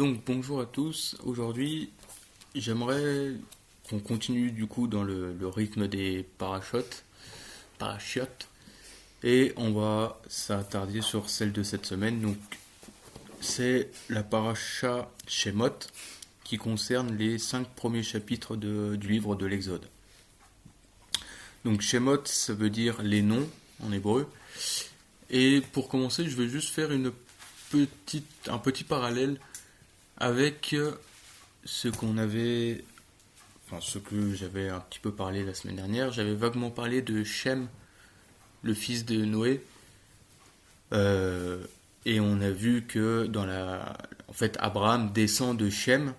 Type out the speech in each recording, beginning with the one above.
Donc bonjour à tous, aujourd'hui j'aimerais qu'on continue du coup dans le rythme des parachutes, et on va s'attarder sur celle de cette semaine. Donc c'est la paracha Shemot qui concerne les 5 premiers chapitres du livre de l'Exode. Donc Shemot, ça veut dire les noms en hébreu, et pour commencer je vais juste faire un petit parallèle avec ce que j'avais un petit peu parlé la semaine dernière. J'avais vaguement parlé de Shem, le fils de Noé. Et on a vu que en fait, Abraham descend de Shem,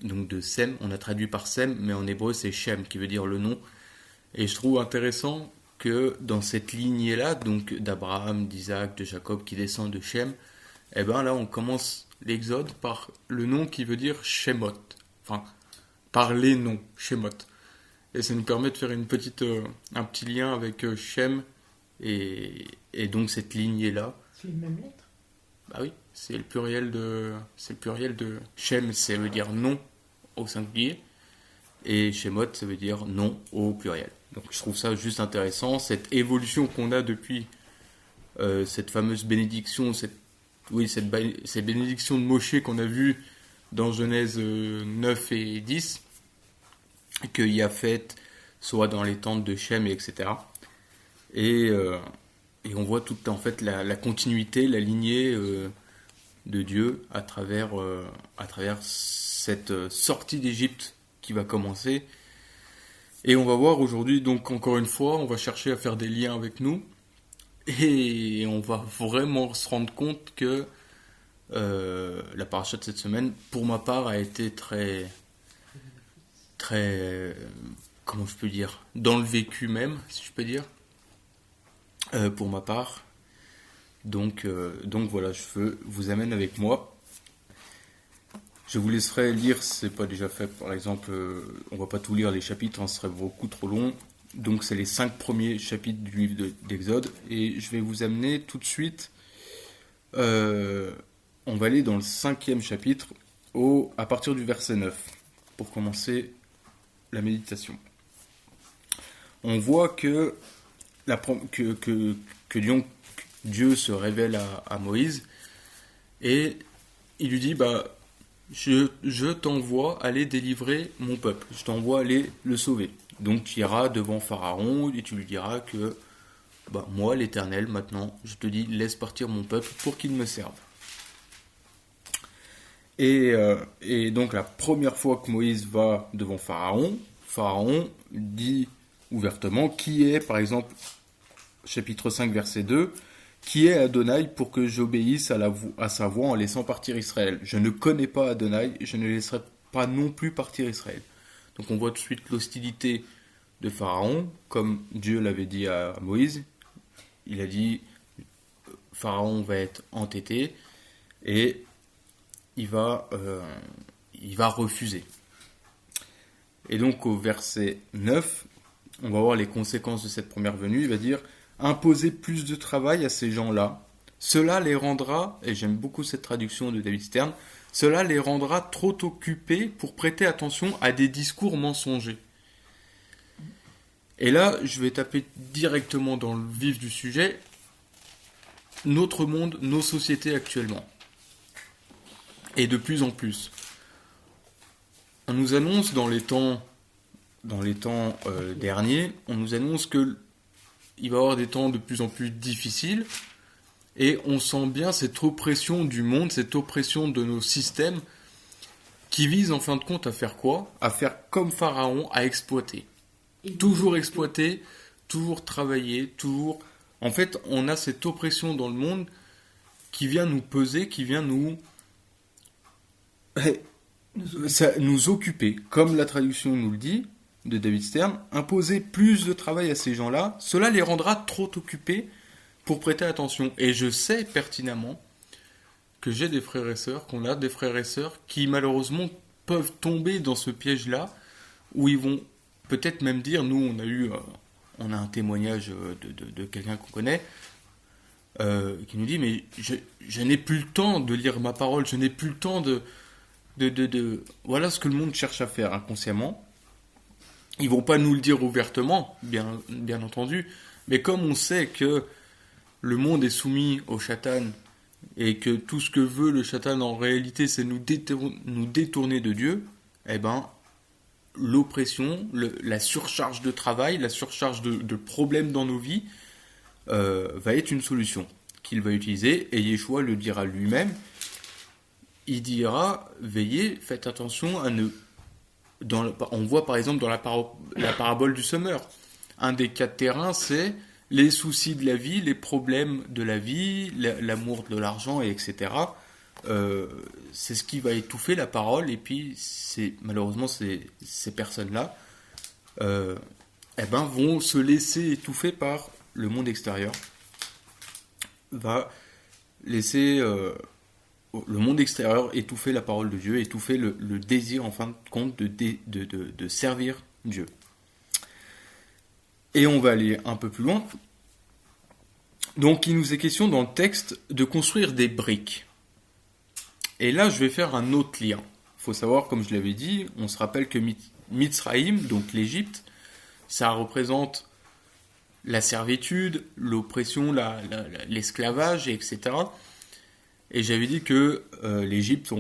donc de Sem. On a traduit par Sem, mais en hébreu c'est Shem qui veut dire le nom. Et je trouve intéressant que dans cette lignée-là, donc d'Abraham, d'Isaac, de Jacob qui descend de Shem, et ben là on commence l'Exode par le nom qui veut dire Shemot. Enfin, par les noms, Shemot. Et ça nous permet de faire un petit lien avec Shem et donc cette lignée-là. C'est les mêmes lettres. Bah oui, c'est le pluriel de Shem, ça veut dire nom au singulier. Et Shemot, ça veut dire nom au pluriel. Donc je trouve ça juste intéressant, cette évolution qu'on a depuis cette fameuse bénédiction, cette bénédiction de Moshe qu'on a vue dans Genèse 9 et 10, qu'il y a faite soit dans les tentes de Shem, etc. Et on voit toute en fait la continuité, la lignée de Dieu à travers cette sortie d'Égypte qui va commencer. Et on va voir aujourd'hui, donc encore une fois, on va chercher à faire des liens avec nous. Et on va vraiment se rendre compte que la paracha de cette semaine, pour ma part, a été très, comment je peux dire, dans le vécu même, si je peux dire, pour ma part. Donc voilà, je vous amène avec moi. Je vous laisserai lire, si ce n'est pas déjà fait, par exemple, on va pas tout lire les chapitres, ce serait beaucoup trop long. Donc c'est les 5 premiers chapitres du livre d'Exode, et je vais vous amener tout de suite, on va aller dans le 5e chapitre, à partir du verset 9, pour commencer la méditation. On voit que Dieu se révèle à Moïse, et il lui dit, je t'envoie aller délivrer mon peuple, je t'envoie aller le sauver. Donc tu iras devant Pharaon et tu lui diras que moi, l'Éternel, maintenant, je te dis, laisse partir mon peuple pour qu'il me serve. Et donc la première fois que Moïse va devant Pharaon dit ouvertement qui est, par exemple, chapitre 5, verset 2, qui est Adonai pour que j'obéisse à sa voix en laissant partir Israël. Je ne connais pas Adonai, je ne laisserai pas non plus partir Israël. Donc on voit tout de suite l'hostilité de Pharaon, comme Dieu l'avait dit à Moïse. Il a dit, Pharaon va être entêté et il va refuser. Et donc au verset 9, on va voir les conséquences de cette première venue. Il va dire, imposer plus de travail à ces gens-là, cela les rendra, et j'aime beaucoup cette traduction de David Stern, cela les rendra trop occupés pour prêter attention à des discours mensongers. Et là, je vais taper directement dans le vif du sujet, notre monde, nos sociétés actuellement. Et de plus en plus. On nous annonce dans les temps derniers, on nous annonce que il va y avoir des temps de plus en plus difficiles, et on sent bien cette oppression du monde, cette oppression de nos systèmes, qui vise en fin de compte à faire quoi ? À faire comme Pharaon, à exploiter. Toujours exploiter, toujours travailler, toujours... En fait, on a cette oppression dans le monde qui vient nous peser, qui vient nous occuper. Comme la traduction nous le dit, de David Stern, imposer plus de travail à ces gens-là, cela les rendra trop occupés pour prêter attention. Et je sais pertinemment que j'ai des frères et sœurs, qu'on a des frères et sœurs qui malheureusement peuvent tomber dans ce piège-là, où ils vont peut-être même dire, nous on a un témoignage de quelqu'un qu'on connaît, qui nous dit, mais je n'ai plus le temps de lire ma parole, je n'ai plus le temps Voilà ce que le monde cherche à faire inconsciemment. Ils vont pas nous le dire ouvertement, bien entendu, mais comme on sait que le monde est soumis au Shaitan et que tout ce que veut le Shaitan en réalité c'est nous détourner de Dieu, eh ben l'oppression, la surcharge de travail, la surcharge de problèmes dans nos vies va être une solution qu'il va utiliser, et Yeshua le dira lui-même. Il dira, veillez, faites attention à ne... on voit par exemple dans la parabole du semeur, un des quatre terrains, c'est les soucis de la vie, les problèmes de la vie, l'amour de l'argent, etc. C'est ce qui va étouffer la parole, et puis malheureusement ces personnes-là vont se laisser étouffer par le monde extérieur, va laisser le monde extérieur étouffer la parole de Dieu, étouffer le désir en fin de compte de servir Dieu. Et on va aller un peu plus loin. Donc il nous est question dans le texte de construire des briques. Et là je vais faire un autre lien. Il faut savoir, comme je l'avais dit, on se rappelle que Mitzraïm, donc l'Égypte, ça représente la servitude, l'oppression, l'esclavage, etc. Et j'avais dit que l'Égypte,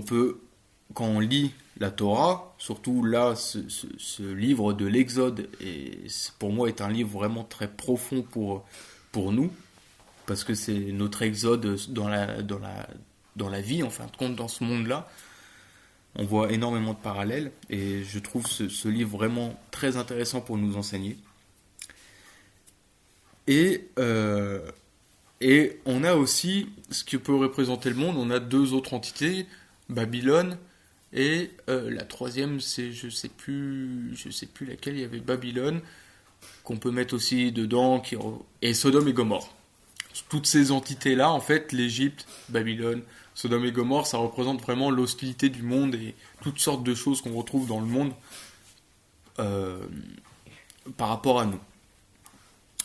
quand on lit la Torah, surtout là, ce livre de l'Exode, pour moi est un livre vraiment très profond pour nous, parce que c'est notre exode dans la vie, en fin de compte, dans ce monde-là. On voit énormément de parallèles, et je trouve ce livre vraiment très intéressant pour nous enseigner. Et on a aussi ce qui peut représenter le monde. On a deux autres entités, Babylone et la troisième, c'est je sais plus laquelle. Il y avait Babylone qu'on peut mettre aussi dedans, et Sodome et Gomorrhe. Toutes ces entités-là, en fait, l'Égypte, Babylone, Sodome et Gomorrhe, ça représente vraiment l'hostilité du monde et toutes sortes de choses qu'on retrouve dans le monde par rapport à nous.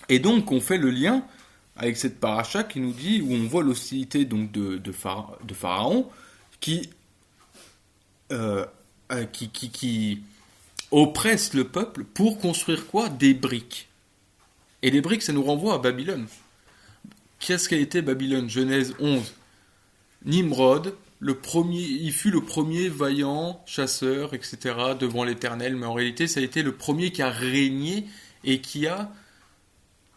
Et donc, on fait le lien avec cette paracha qui nous dit, où on voit l'hostilité donc de Pharaon, qui oppresse le peuple pour construire quoi ? Des briques. Et les briques, ça nous renvoie à Babylone. Qu'est-ce qu'a été Babylone ? Genèse 11. Nimrod, il fut le premier vaillant chasseur, etc., devant l'Éternel, mais en réalité, ça a été le premier qui a régné et qui a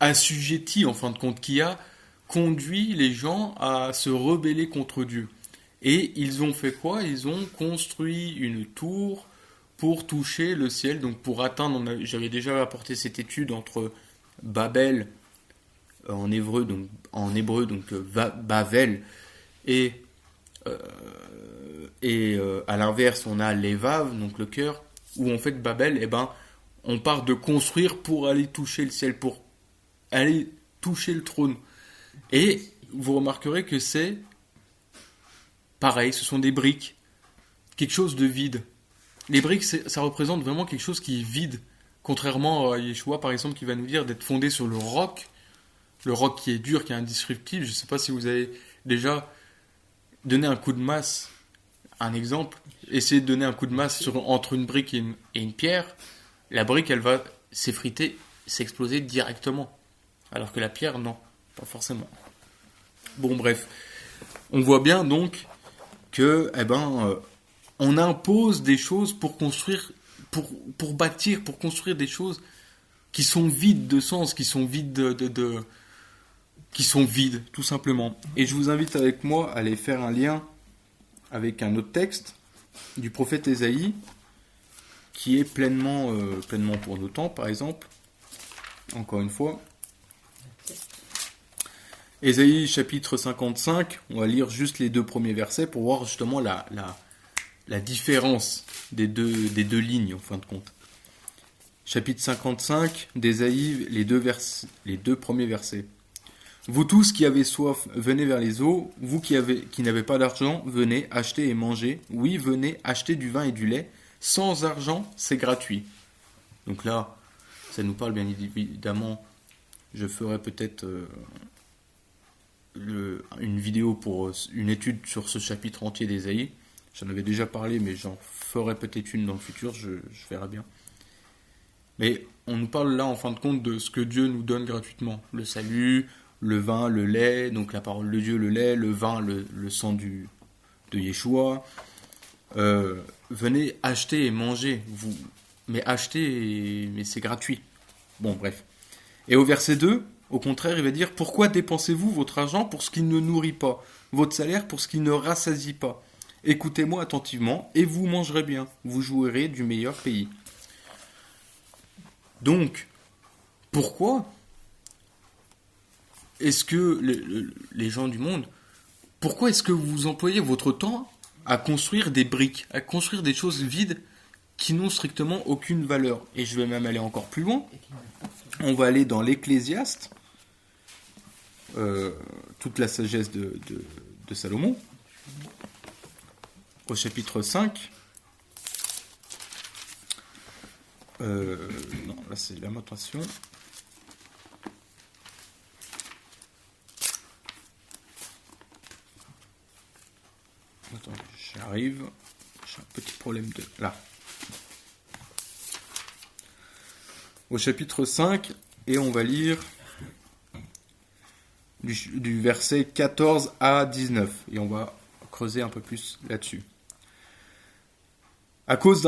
assujetti, en fin de compte, qui a conduit les gens à se rebeller contre Dieu. Et ils ont fait quoi ? Ils ont construit une tour pour toucher le ciel, donc pour atteindre, j'avais déjà apporté cette étude entre Babel, en hébreu, donc Bavel, et à l'inverse, on a l'Evav, donc le cœur, où en fait Babel, on part de construire pour aller toucher le ciel, pour aller toucher le trône. Et vous remarquerez que c'est pareil, ce sont des briques, quelque chose de vide. Les briques, ça représente vraiment quelque chose qui est vide, contrairement à Yeshua, par exemple, qui va nous dire d'être fondé sur le roc qui est dur, qui est indestructible. Je ne sais pas si vous avez déjà donné un coup de masse, un exemple, essayez de donner un coup de masse entre une brique et une pierre, la brique, elle va s'effriter, s'exploser directement. Alors que la pierre, non, pas forcément. Bon, bref. On voit bien donc que, on impose des choses pour construire, pour bâtir, pour construire des choses qui sont vides de sens, qui sont vides qui sont vides, tout simplement. Et je vous invite avec moi à aller faire un lien avec un autre texte du prophète Ésaïe, qui est pleinement pour nos temps, par exemple. Encore une fois. Ésaïe chapitre 55, on va lire juste les 2 premiers versets pour voir justement la différence des deux lignes, en fin de compte. Chapitre 55 d'Ésaïe, les 2 premiers versets. Vous tous qui avez soif, venez vers les eaux. Vous qui n'avez pas d'argent, venez acheter et manger. Oui, venez acheter du vin et du lait. Sans argent, c'est gratuit. Donc là, ça nous parle bien évidemment. Je ferai peut-être une vidéo pour une étude sur ce chapitre entier d'Ésaïe. J'en avais déjà parlé, mais j'en ferai peut-être une dans le futur, je verrai bien. Mais on nous parle là, en fin de compte, de ce que Dieu nous donne gratuitement. Le salut, le vin, le lait, donc la parole de Dieu, le lait, le vin, le sang de Yeshua. Venez acheter et manger. Mais acheter, mais c'est gratuit. Bon, bref. Et au verset 2, au contraire, il va dire: pourquoi dépensez-vous votre argent pour ce qui ne nourrit pas, votre salaire pour ce qui ne rassasie pas? Écoutez-moi attentivement et vous mangerez bien. Vous jouirez du meilleur pays. Donc, pourquoi est-ce que les gens du monde, pourquoi est-ce que vous employez votre temps à construire des briques, à construire des choses vides qui n'ont strictement aucune valeur? Et je vais même aller encore plus loin. On va aller dans l'Ecclésiaste, toute la sagesse de Salomon, au chapitre 5. Non, là c'est Lamentation. Attends, j'y arrive. J'ai un petit problème de... Là. Au chapitre 5, et on va lire du verset 14 à 19. Et on va creuser un peu plus là-dessus. À cause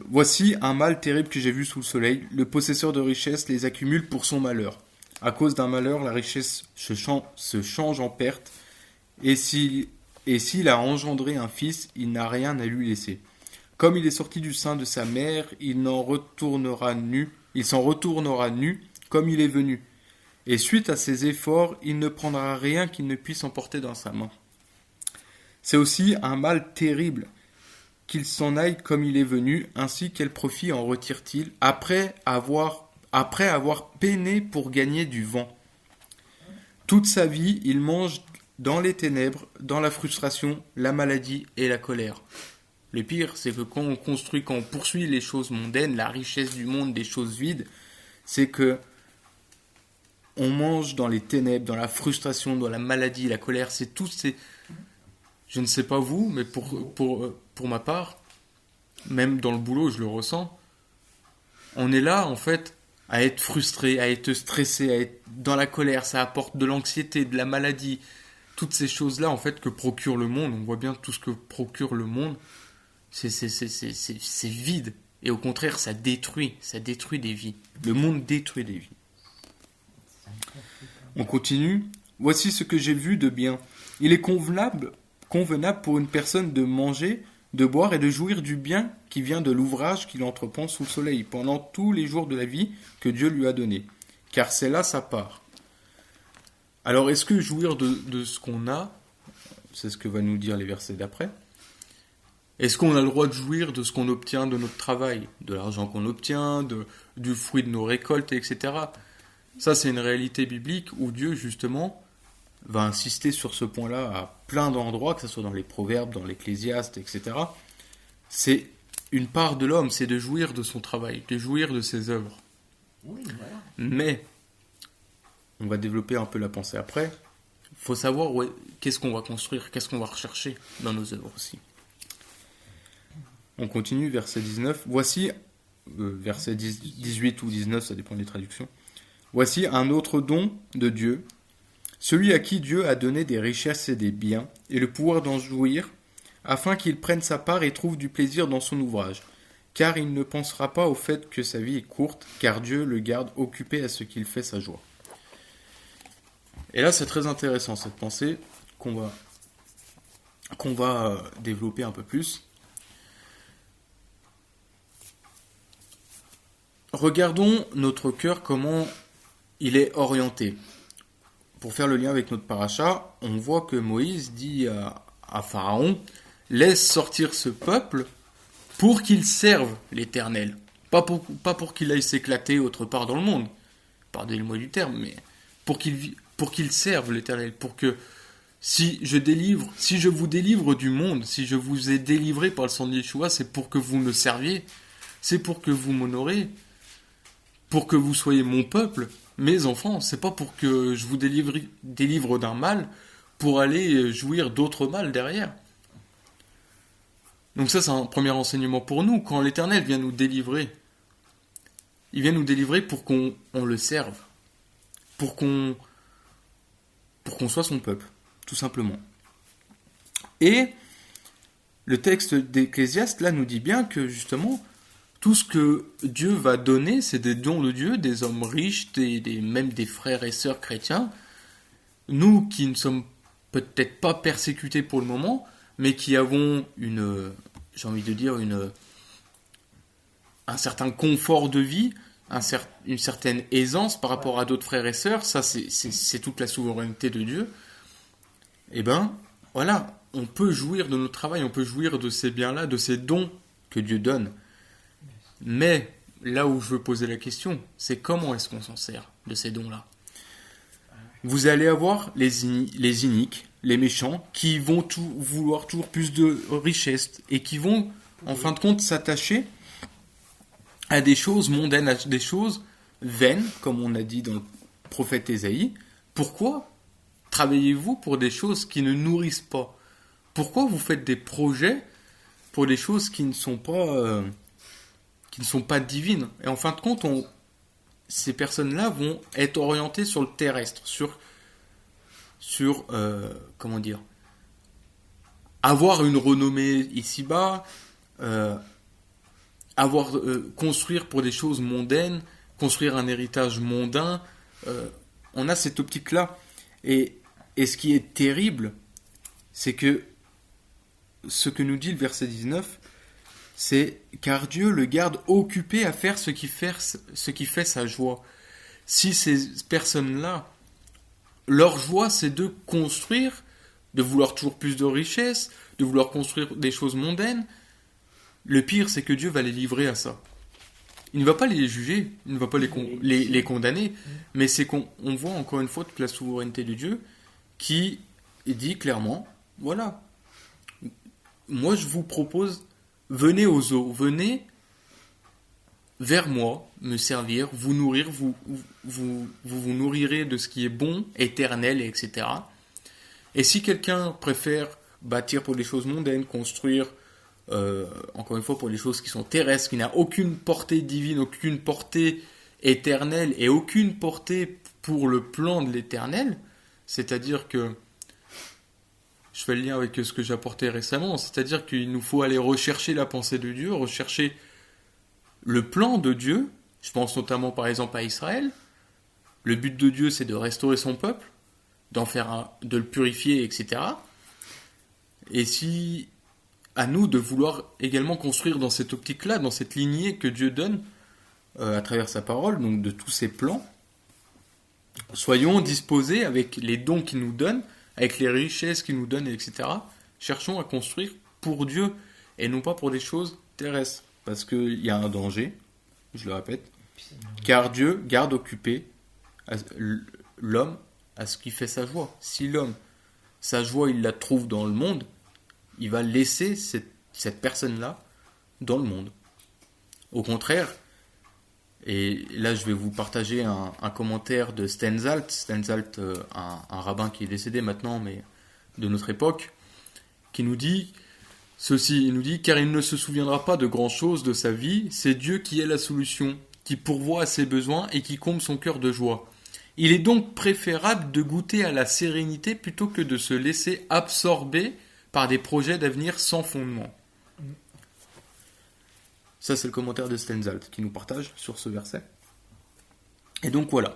voici un mal terrible que j'ai vu sous le soleil. Le possesseur de richesses les accumule pour son malheur. À cause d'un malheur, la richesse se change en perte. Et s'il a engendré un fils, il n'a rien à lui laisser. Comme il est sorti du sein de sa mère, il s'en retournera nu, comme il est venu. Et suite à ses efforts, il ne prendra rien qu'il ne puisse emporter dans sa main. C'est aussi un mal terrible. Qu'il s'en aille comme il est venu, ainsi quel profit en retire-t-il après avoir peiné pour gagner du vent? Toute sa vie, il mange dans les ténèbres, dans la frustration, la maladie et la colère. Le pire, c'est que quand on poursuit les choses mondaines, la richesse du monde, des choses vides, c'est que on mange dans les ténèbres, dans la frustration, dans la maladie, la colère. C'est tous ces... Je ne sais pas vous, mais pour ma part, même dans le boulot, je le ressens. On est là, en fait, à être frustré, à être stressé, à être dans la colère. Ça apporte de l'anxiété, de la maladie. Toutes ces choses-là, en fait, que procure le monde. On voit bien tout ce que procure le monde. C'est vide. Et au contraire, ça détruit des vies. Le monde détruit des vies. On continue. Voici ce que j'ai vu de bien. Il est convenable pour une personne de manger, de boire et de jouir du bien qui vient de l'ouvrage qu'il entreprend sous le soleil pendant tous les jours de la vie que Dieu lui a donné, car c'est là sa part. Alors est-ce que jouir de ce qu'on a, c'est ce que va nous dire les versets d'après, est-ce qu'on a le droit de jouir de ce qu'on obtient de notre travail, de l'argent qu'on obtient, du fruit de nos récoltes, etc. Ça c'est une réalité biblique où Dieu justement va insister sur ce point-là à plein d'endroits, que ce soit dans les Proverbes, dans l'Ecclésiaste, etc. C'est une part de l'homme, c'est de jouir de son travail, de jouir de ses œuvres. Oui, voilà. Mais, on va développer un peu la pensée après, il faut savoir qu'est-ce qu'on va construire, qu'est-ce qu'on va rechercher dans nos œuvres aussi. On continue, verset 19. Voici, verset 18 ou 19, ça dépend des traductions. Voici un autre don de Dieu, celui à qui Dieu a donné des richesses et des biens, et le pouvoir d'en jouir, afin qu'il prenne sa part et trouve du plaisir dans son ouvrage. Car il ne pensera pas au fait que sa vie est courte, car Dieu le garde occupé à ce qu'il fait sa joie. Et là, c'est très intéressant, cette pensée qu'on va développer un peu plus. Regardons notre cœur, comment il est orienté. Pour faire le lien avec notre paracha, on voit que Moïse dit à Pharaon: laisse sortir ce peuple pour qu'il serve l'Éternel. Pas pour qu'il aille s'éclater autre part dans le monde. Pardonnez-moi du terme, mais pour qu'il serve l'Éternel. Pour que si je vous délivre du monde, si je vous ai délivré par le sang de Yeshua, c'est pour que vous me serviez, c'est pour que vous m'honorez, pour que vous soyez mon peuple, mes enfants. C'est pas pour que je vous délivre d'un mal pour aller jouir d'autres mal derrière. Donc ça, c'est un premier enseignement pour nous. Quand l'Éternel vient nous délivrer, il vient nous délivrer pour qu'on le serve, pour qu'on soit son peuple, tout simplement. Et le texte d'Ecclésiaste, là, nous dit bien que, justement, tout ce que Dieu va donner, c'est des dons de Dieu, des hommes riches, même des frères et sœurs chrétiens. Nous qui ne sommes peut-être pas persécutés pour le moment, mais qui avons j'ai envie de dire, un certain confort de vie, une certaine aisance par rapport à d'autres frères et sœurs, ça c'est toute la souveraineté de Dieu. Et ben, voilà, on peut jouir de notre travail, on peut jouir de ces biens-là, de ces dons que Dieu donne. Mais là où je veux poser la question, c'est comment est-ce qu'on s'en sert de ces dons-là? Vous allez avoir les iniques, les méchants, qui vont vouloir toujours plus de richesse et qui vont, en fin de compte, s'attacher à des choses mondaines, à des choses vaines, comme on a dit dans le prophète Ésaïe. Pourquoi travaillez-vous pour des choses qui ne nourrissent pas? Pourquoi vous faites des projets pour des choses qui ne sont pas divines? Et en fin de compte, ces personnes-là vont être orientées sur le terrestre, sur comment dire, avoir une renommée ici-bas, construire pour des choses mondaines, construire un héritage mondain. On a cette optique-là. Et ce qui est terrible, c'est que ce que nous dit le verset 19, c'est « Car Dieu le garde occupé à faire ce qui fait sa joie ». Si ces personnes-là, leur joie, c'est de construire, de vouloir toujours plus de richesses, de vouloir construire des choses mondaines, le pire, c'est que Dieu va les livrer à ça. Il ne va pas les juger, il ne va pas les condamner, mais c'est qu'on voit encore une fois toute la souveraineté de Dieu qui dit clairement, voilà, moi je vous propose, venez aux eaux, venez vers moi, me servir, vous nourrir, vous nourrirez de ce qui est bon, éternel, etc. Et si quelqu'un préfère bâtir pour des choses mondaines, construire, encore une fois, pour des choses qui sont terrestres, qui n'a aucune portée divine, aucune portée éternelle et aucune portée pour le plan de l'éternel, c'est-à-dire que, je fais le lien avec ce que j'apportais récemment, c'est-à-dire qu'il nous faut aller rechercher la pensée de Dieu, rechercher le plan de Dieu. Je pense notamment par exemple à Israël. Le but de Dieu, c'est de restaurer son peuple, de le purifier, etc. Et si à nous de vouloir également construire dans cette optique-là, dans cette lignée que Dieu donne à travers sa parole, donc de tous ses plans, soyons disposés avec les dons qu'il nous donne, avec les richesses qu'il nous donne, etc. Cherchons à construire pour Dieu et non pas pour des choses terrestres. Parce qu'il y a un danger, je le répète, car Dieu garde occupé l'homme à ce qui fait sa joie. Si l'homme, sa joie, il la trouve dans le monde, il va laisser cette personne-là dans le monde. Au contraire, et là je vais vous partager un commentaire de Stenzalt, un rabbin qui est décédé maintenant, mais de notre époque, qui nous dit ceci, il nous dit « Car il ne se souviendra pas de grand-chose de sa vie, c'est Dieu qui est la solution, qui pourvoit à ses besoins et qui comble son cœur de joie. Il est donc préférable de goûter à la sérénité plutôt que de se laisser absorber par des projets d'avenir sans fondement. » Ça, c'est le commentaire de Stenzalt qui nous partage sur ce verset. Et donc voilà.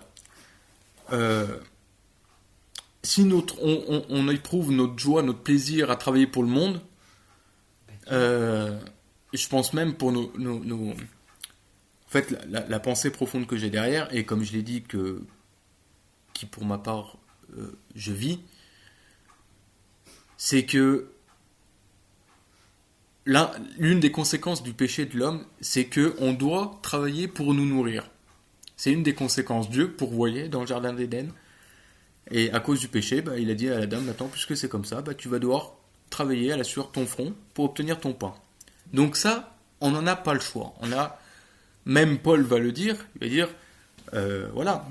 Si on éprouve notre joie, notre plaisir à travailler pour le monde, je pense même pour en fait, la pensée profonde que j'ai derrière, et comme je l'ai dit, qui pour ma part, je vis, c'est que l'une des conséquences du péché de l'homme, c'est qu'on doit travailler pour nous nourrir. C'est une des conséquences. Dieu pourvoyait dans le jardin d'Éden, et à cause du péché, il a dit à Adam, maintenant, puisque c'est comme ça, tu vas devoir travailler à la sueur de ton front pour obtenir ton pain. Donc ça, on n'en a pas le choix. Même Paul va le dire, il va dire, voilà,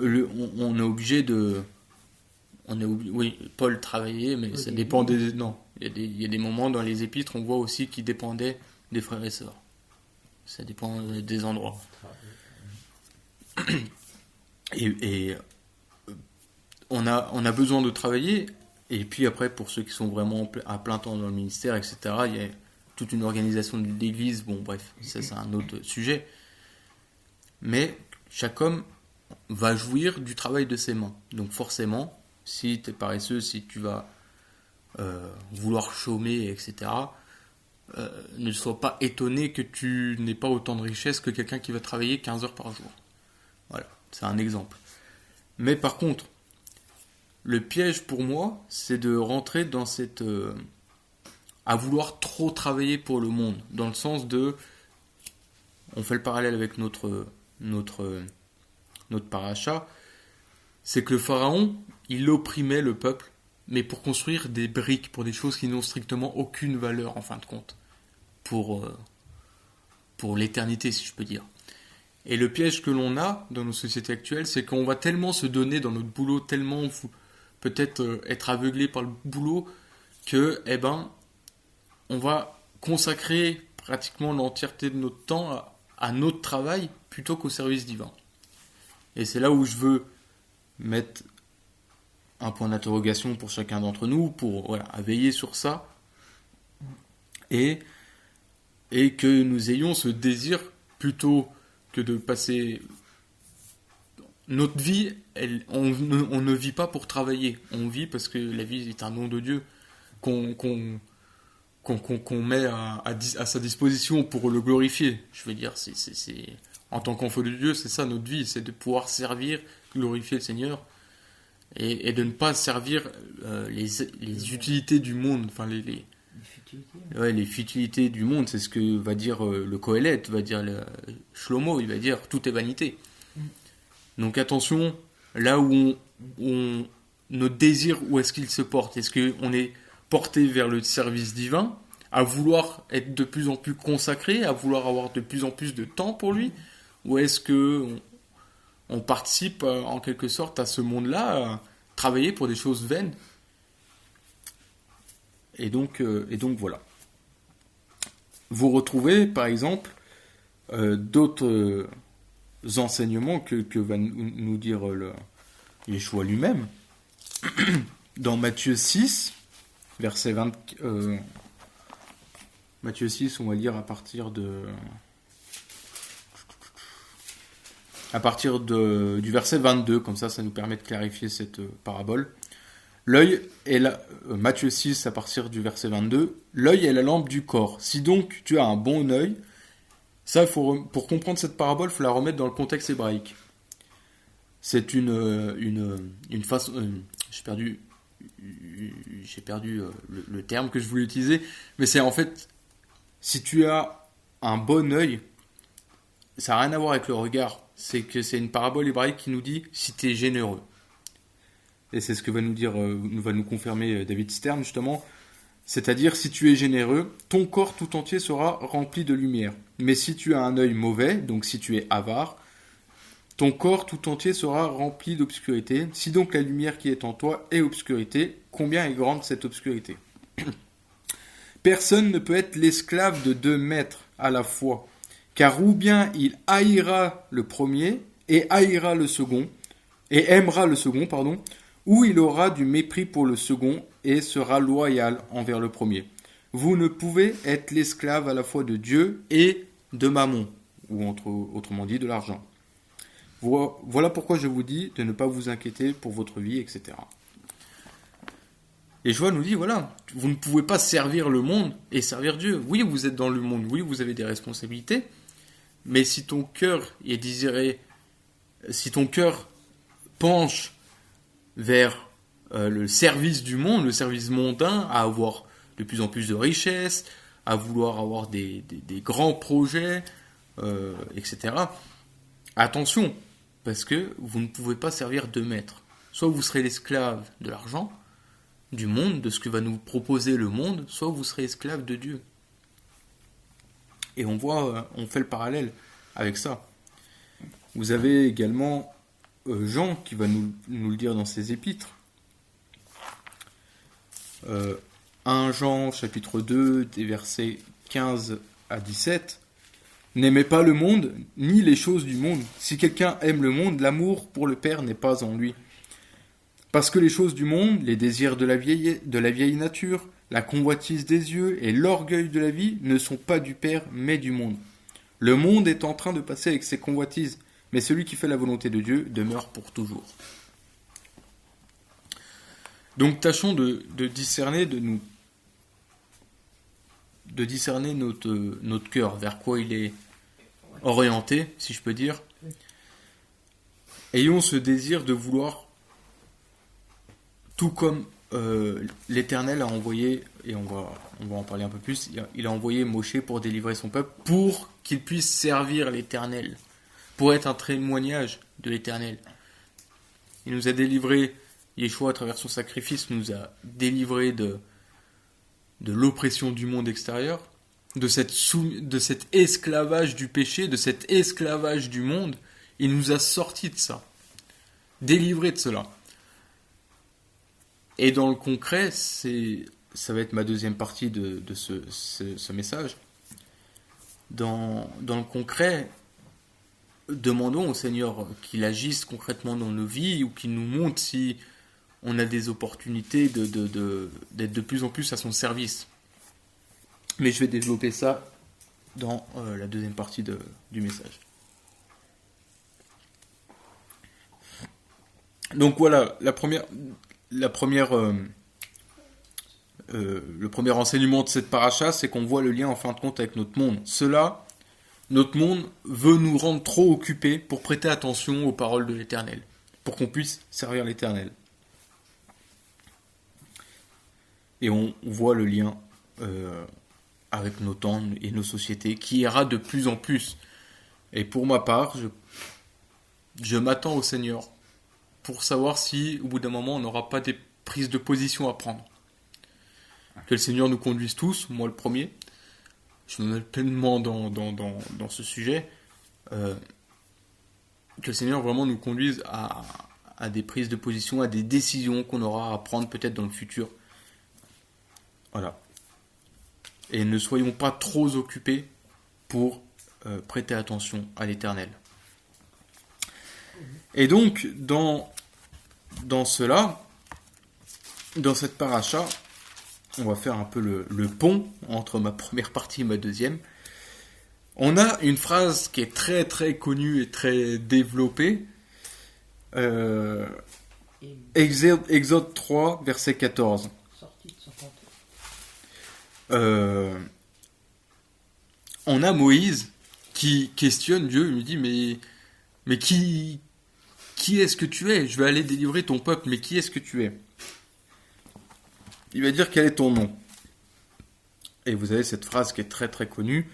on est obligé de... Oui, Paul travaillait, mais ça dépend des... Non, Il y a des moments dans les épîtres, on voit aussi qu'ils dépendaient des frères et sœurs. Ça dépend des endroits. Et on a besoin de travailler. Et puis après, pour ceux qui sont vraiment à plein temps dans le ministère, etc., il y a toute une organisation de l'église. Bon, bref, ça c'est un autre sujet. Mais chaque homme va jouir du travail de ses mains. Donc forcément, si tu es paresseux, si tu vas vouloir chômer, etc., ne sois pas étonné que tu n'aies pas autant de richesse que quelqu'un qui va travailler 15 heures par jour. Voilà, c'est un exemple. Mais par contre, le piège pour moi, c'est de rentrer dans cette... à vouloir trop travailler pour le monde. Dans le sens de... On fait le parallèle avec notre paracha. C'est que le pharaon, il opprimait le peuple, mais pour construire des briques, pour des choses qui n'ont strictement aucune valeur, en fin de compte. Pour l'éternité, si je peux dire. Et le piège que l'on a dans nos sociétés actuelles, c'est qu'on va tellement se donner dans notre boulot, tellement peut-être être aveuglé par le boulot, que, on va consacrer pratiquement l'entièreté de notre temps à notre travail plutôt qu'au service divin. Et c'est là où je veux mettre un point d'interrogation pour chacun d'entre nous, pour à veiller sur ça, et que nous ayons ce désir plutôt que de passer notre vie, on ne vit pas pour travailler, on vit parce que la vie est un don de Dieu qu'on met à sa disposition pour le glorifier. Je veux dire, en tant qu'enfant de Dieu, c'est ça notre vie, c'est de pouvoir servir, glorifier le Seigneur, et de ne pas servir les utilités du monde, enfin les futilités du monde. C'est ce que va dire le Qoéleth, va dire le Shlomo, il va dire tout est vanité. Donc attention, là où notre désir, où est-ce qu'il se porte? Est-ce qu'on est porté vers le service divin, à vouloir être de plus en plus consacré, à vouloir avoir de plus en plus de temps pour lui, ou est-ce que on participe en quelque sorte à ce monde-là, à travailler pour des choses vaines? Et donc voilà. Vous retrouvez par exemple d'autres enseignements que va nous dire Yeshua lui-même. Dans Matthieu 6, verset 20, Matthieu 6, on va lire à partir du verset 22, comme ça nous permet de clarifier cette parabole. L'œil est Matthieu 6, à partir du verset 22, l'œil est la lampe du corps. Si donc tu as un bon œil, ça, pour comprendre cette parabole, il faut la remettre dans le contexte hébraïque. C'est une façon... j'ai perdu le terme que je voulais utiliser, mais c'est en fait, si tu as un bon œil, ça n'a rien à voir avec le regard, c'est que c'est une parabole hébraïque qui nous dit si tu es généreux. Et c'est ce que va nous confirmer David Stern justement, c'est-à-dire si tu es généreux, ton corps tout entier sera rempli de lumière. Mais si tu as un œil mauvais, donc si tu es avare, ton corps tout entier sera rempli d'obscurité. Si donc la lumière qui est en toi est obscurité, combien est grande cette obscurité? Personne ne peut être l'esclave de 2 maîtres à la fois, car ou bien il haïra le premier et haïra le second, et aimera le second, ou il aura du mépris pour le second et sera loyal envers le premier. Vous ne pouvez être l'esclave à la fois de Dieu et de Mammon, ou autrement dit de l'argent. Voilà pourquoi je vous dis de ne pas vous inquiéter pour votre vie, etc. Et Joël nous dit, voilà, vous ne pouvez pas servir le monde et servir Dieu. Oui, vous êtes dans le monde, oui, vous avez des responsabilités, mais si ton cœur est désiré, si ton cœur penche vers le service du monde, le service mondain, à avoir de plus en plus de richesses, à vouloir avoir des grands projets, etc. Attention, parce que vous ne pouvez pas servir 2 maîtres. Soit vous serez l'esclave de l'argent, du monde, de ce que va nous proposer le monde, soit vous serez esclave de Dieu. Et on fait le parallèle avec ça. Vous avez également Jean qui va nous le dire dans ses épîtres. 1 Jean chapitre 2 des versets 15 à 17, n'aimez pas le monde, ni les choses du monde. Si quelqu'un aime le monde, l'amour pour le Père n'est pas en lui. Parce que les choses du monde, les désirs de la vieille nature, la convoitise des yeux et l'orgueil de la vie ne sont pas du Père, mais du monde. Le monde est en train de passer avec ses convoitises, mais celui qui fait la volonté de Dieu demeure pour toujours. Donc tâchons de discerner, de discerner notre cœur, vers quoi il est orienté, si je peux dire. Ayons ce désir de vouloir, tout comme l'Éternel a envoyé, et on va en parler un peu plus, il a envoyé Moshe pour délivrer son peuple, pour qu'il puisse servir l'Éternel, pour être un témoignage de l'Éternel. Il nous a délivré, Yeshua à travers son sacrifice nous a délivré de l'oppression du monde extérieur, de cet esclavage du péché, de cet esclavage du monde. Il nous a sortis de ça, délivrés de cela. Et dans le concret, ça va être ma deuxième partie de ce message. Dans le concret, demandons au Seigneur qu'il agisse concrètement dans nos vies ou qu'il nous montre si on a des opportunités d'être de plus en plus à son service. Mais je vais développer ça dans la deuxième partie du message. Donc voilà, le premier enseignement de cette paracha, c'est qu'on voit le lien en fin de compte avec notre monde. Notre monde veut nous rendre trop occupés pour prêter attention aux paroles de l'Éternel, pour qu'on puisse servir l'Éternel. Et on voit le lien avec nos temps et nos sociétés qui ira de plus en plus. Et pour ma part, je m'attends au Seigneur pour savoir si, au bout d'un moment, on n'aura pas des prises de position à prendre. Que le Seigneur nous conduise tous, moi le premier. Je me mets pleinement dans ce sujet. Que le Seigneur vraiment nous conduise à des prises de position, à des décisions qu'on aura à prendre peut-être dans le futur. Voilà. Et ne soyons pas trop occupés pour prêter attention à l'Éternel. Et donc, dans cela, dans cette paracha, on va faire un peu le pont entre ma première partie et ma deuxième. On a une phrase qui est très très connue et très développée. Exode 3, verset 14. On a Moïse qui questionne Dieu, il lui dit mais qui est-ce que tu es? Je vais aller délivrer ton peuple, mais qui est-ce que tu es? Il va dire quel est ton nom. Et vous avez cette phrase qui est très très connue,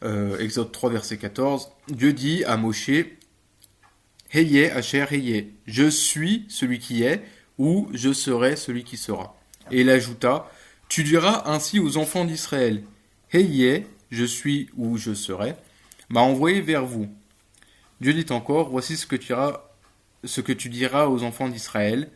Exode 3 verset 14, Dieu dit à Moshe, Heye Asher Heye, je suis celui qui est, ou je serai celui qui sera. Et il ajouta, tu diras ainsi aux enfants d'Israël, Heye, je suis ou je serai, m'a envoyé vers vous. Dieu dit encore, voici ce que tu diras aux enfants d'Israël,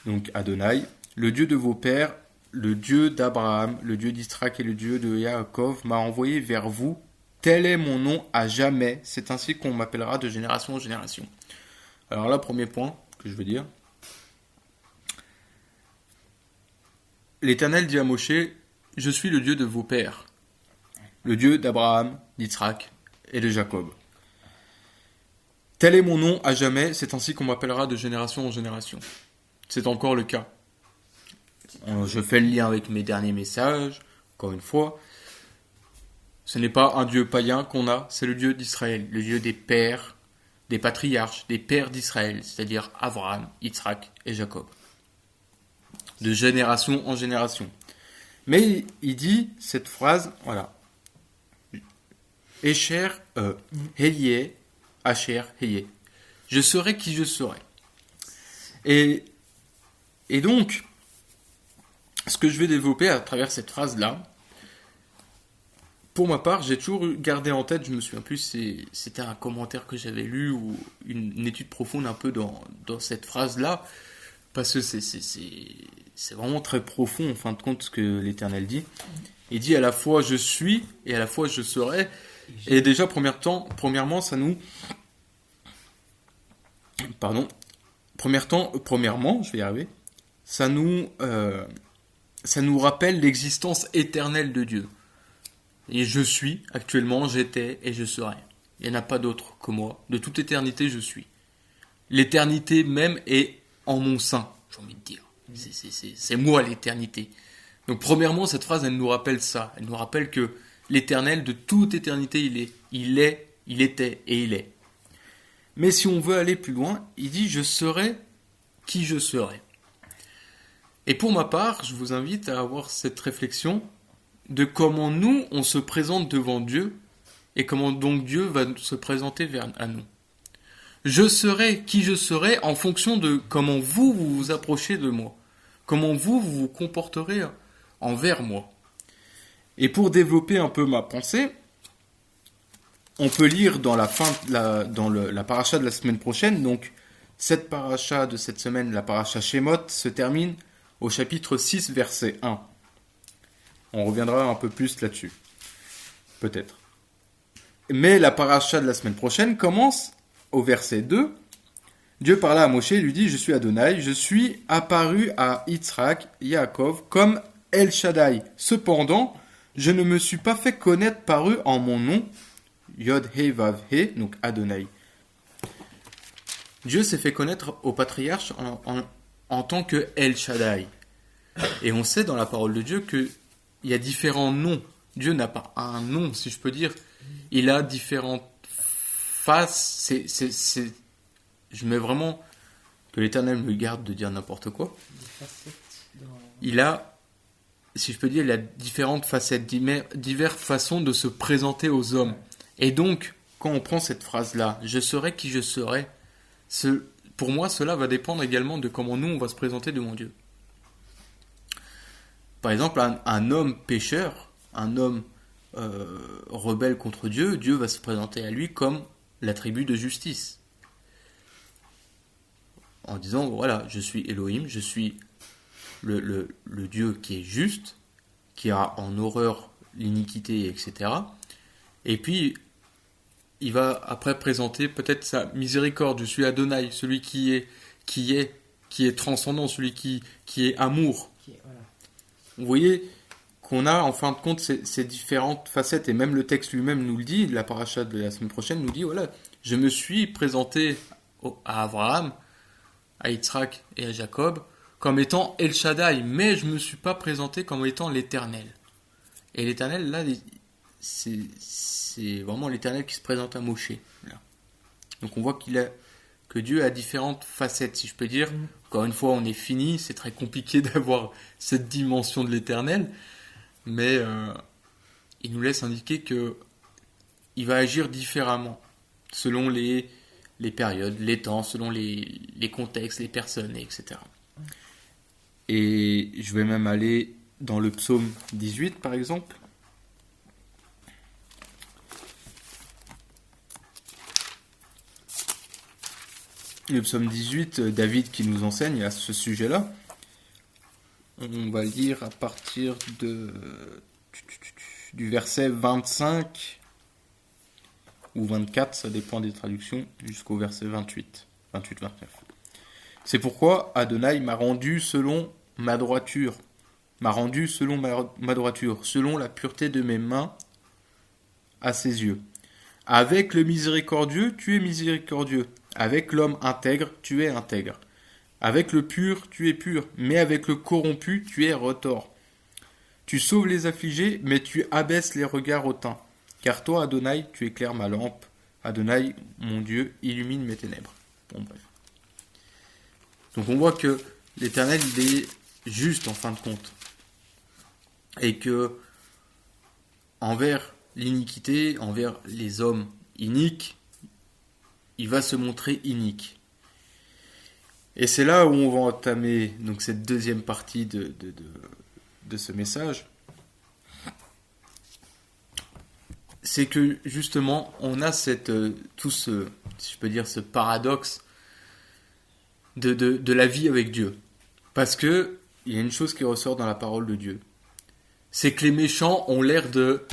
donc Adonai, le Dieu de vos pères, le Dieu d'Abraham, le Dieu d'Isaac et le Dieu de Yaakov m'a envoyé vers vous. Tel est mon nom à jamais. C'est ainsi qu'on m'appellera de génération en génération. Alors là, premier point que je veux dire. L'Éternel dit à Moshe, je suis le Dieu de vos pères, le Dieu d'Abraham, d'Isaac et de Jacob. Tel est mon nom à jamais. C'est ainsi qu'on m'appellera de génération en génération. C'est encore le cas. Je fais le lien avec mes derniers messages, encore une fois. Ce n'est pas un Dieu païen qu'on a, c'est le Dieu d'Israël, le Dieu des pères, des patriarches, des pères d'Israël, c'est-à-dire Abraham, Isaac et Jacob. De génération en génération. Mais il dit cette phrase, voilà. Esher, Heye, Asher, Heye. Je serai qui je serai. Et donc, ce que je vais développer à travers cette phrase-là, pour ma part, j'ai toujours gardé en tête, je me souviens plus, c'était un commentaire que j'avais lu ou une étude profonde un peu dans cette phrase-là, parce que c'est vraiment très profond, en fin de compte, ce que l'Éternel dit. Il dit à la fois je suis et à la fois je serai. Et déjà, premièrement, ça nous... Pardon. Premièrement, je vais y arriver. Ça nous rappelle l'existence éternelle de Dieu. Et je suis, actuellement, j'étais et je serai. Il n'y en a pas d'autre que moi. De toute éternité, je suis. L'éternité même est en mon sein, j'ai envie de dire. C'est moi l'éternité. Donc premièrement, cette phrase, elle nous rappelle ça. Elle nous rappelle que l'éternel, de toute éternité, il était et il est. Mais si on veut aller plus loin, il dit « Je serai qui je serai ». Et pour ma part, je vous invite à avoir cette réflexion de comment nous, on se présente devant Dieu et comment donc Dieu va se présenter à nous. Je serai qui je serai en fonction de comment vous vous approchez de moi, comment vous vous comporterez envers moi. Et pour développer un peu ma pensée, on peut lire dans la paracha de la semaine prochaine, donc cette paracha de cette semaine, la paracha Shemot, se termine au chapitre 6, verset 1. On reviendra un peu plus là-dessus, peut-être. Mais la paracha de la semaine prochaine commence au verset 2. Dieu parla à Moshe et lui dit « Je suis Adonai, je suis apparu à Yitzhak, Yaakov, comme El Shaddai. Cependant, je ne me suis pas fait connaître par eux en mon nom, Yod He Vav He, donc Adonai. » Dieu s'est fait connaître au patriarche en tant que El Shaddai. Et on sait dans la parole de Dieu qu'il y a différents noms. Dieu n'a pas un nom, si je peux dire. Il a différentes faces. Je mets vraiment que l'Éternel me garde de dire n'importe quoi. Il a, si je peux dire, il a différentes facettes, diverses façons de se présenter aux hommes. Et donc, quand on prend cette phrase-là, je serai qui je serai, pour moi, cela va dépendre également de comment nous, on va se présenter devant Dieu. Par exemple, un homme pécheur, un homme rebelle contre Dieu, Dieu va se présenter à lui comme l'attribut de justice. En disant, voilà, je suis Elohim, je suis le Dieu qui est juste, qui a en horreur l'iniquité, etc. Et puis, il va après présenter peut-être sa miséricorde. Je suis Adonai, celui qui est transcendant, celui qui est amour. Vous voyez qu'on a en fin de compte ces différentes facettes, et même le texte lui-même nous le dit, la paracha de la semaine prochaine nous dit, voilà, je me suis présenté à Abraham, à Yitzhak et à Jacob comme étant El Shaddai, mais je ne me suis pas présenté comme étant l'Éternel. Et l'Éternel, là, c'est vraiment l'Éternel qui se présente à Moshe. Là. Donc on voit que Dieu a différentes facettes, si je peux dire. Encore une fois, on est fini, c'est très compliqué d'avoir cette dimension de l'Éternel, mais il nous laisse indiquer qu'il va agir différemment, selon les périodes, les temps, selon les contextes, les personnes, etc. Et je vais même aller dans le psaume 18, par exemple. Le psaume 18, David qui nous enseigne à ce sujet-là. On va lire à partir du verset 25 ou 24, ça dépend des traductions, jusqu'au verset 28, 28-29. C'est pourquoi Adonai m'a rendu selon ma droiture, selon la pureté de mes mains à ses yeux. Avec le miséricordieux, tu es miséricordieux. Avec l'homme intègre, tu es intègre. Avec le pur, tu es pur. Mais avec le corrompu, tu es retors. Tu sauves les affligés, mais tu abaisses les regards hautains. Car toi, Adonai, tu éclaires ma lampe. Adonai, mon Dieu, illumine mes ténèbres. Bon, bref. Donc on voit que l'Éternel, il est juste en fin de compte. Et que envers l'iniquité, envers les hommes iniques, il va se montrer inique. Et c'est là où on va entamer donc cette deuxième partie de ce message. C'est que justement, on a si je peux dire, ce paradoxe de la vie avec Dieu. Parce que il y a une chose qui ressort dans la parole de Dieu. C'est que les méchants ont l'air de...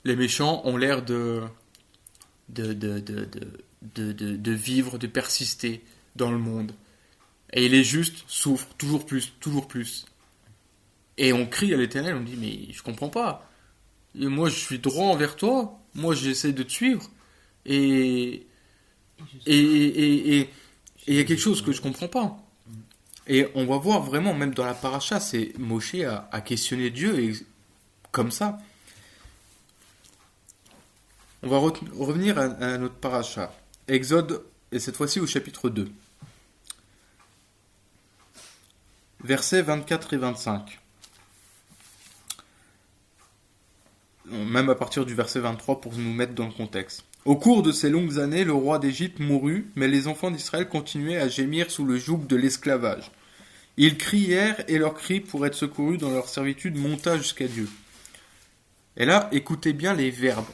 Les méchants ont l'air de vivre, de persister dans le monde. Et les justes souffrent toujours plus, toujours plus. Et on crie à l'Éternel, on dit, mais je comprends pas. Et moi, je suis droit envers toi. Moi, j'essaie de te suivre. Et il y a quelque chose que je comprends pas. Et on va voir vraiment, même dans la paracha, c'est Moshe a questionné Dieu et comme ça. On va revenir à notre paracha. Exode, et cette fois-ci au chapitre 2. Versets 24 et 25. Même à partir du verset 23 pour nous mettre dans le contexte. Au cours de ces longues années, le roi d'Égypte mourut, mais les enfants d'Israël continuaient à gémir sous le joug de l'esclavage. Ils crièrent et leur cri pour être secourus dans leur servitude monta jusqu'à Dieu. Et là, écoutez bien les verbes.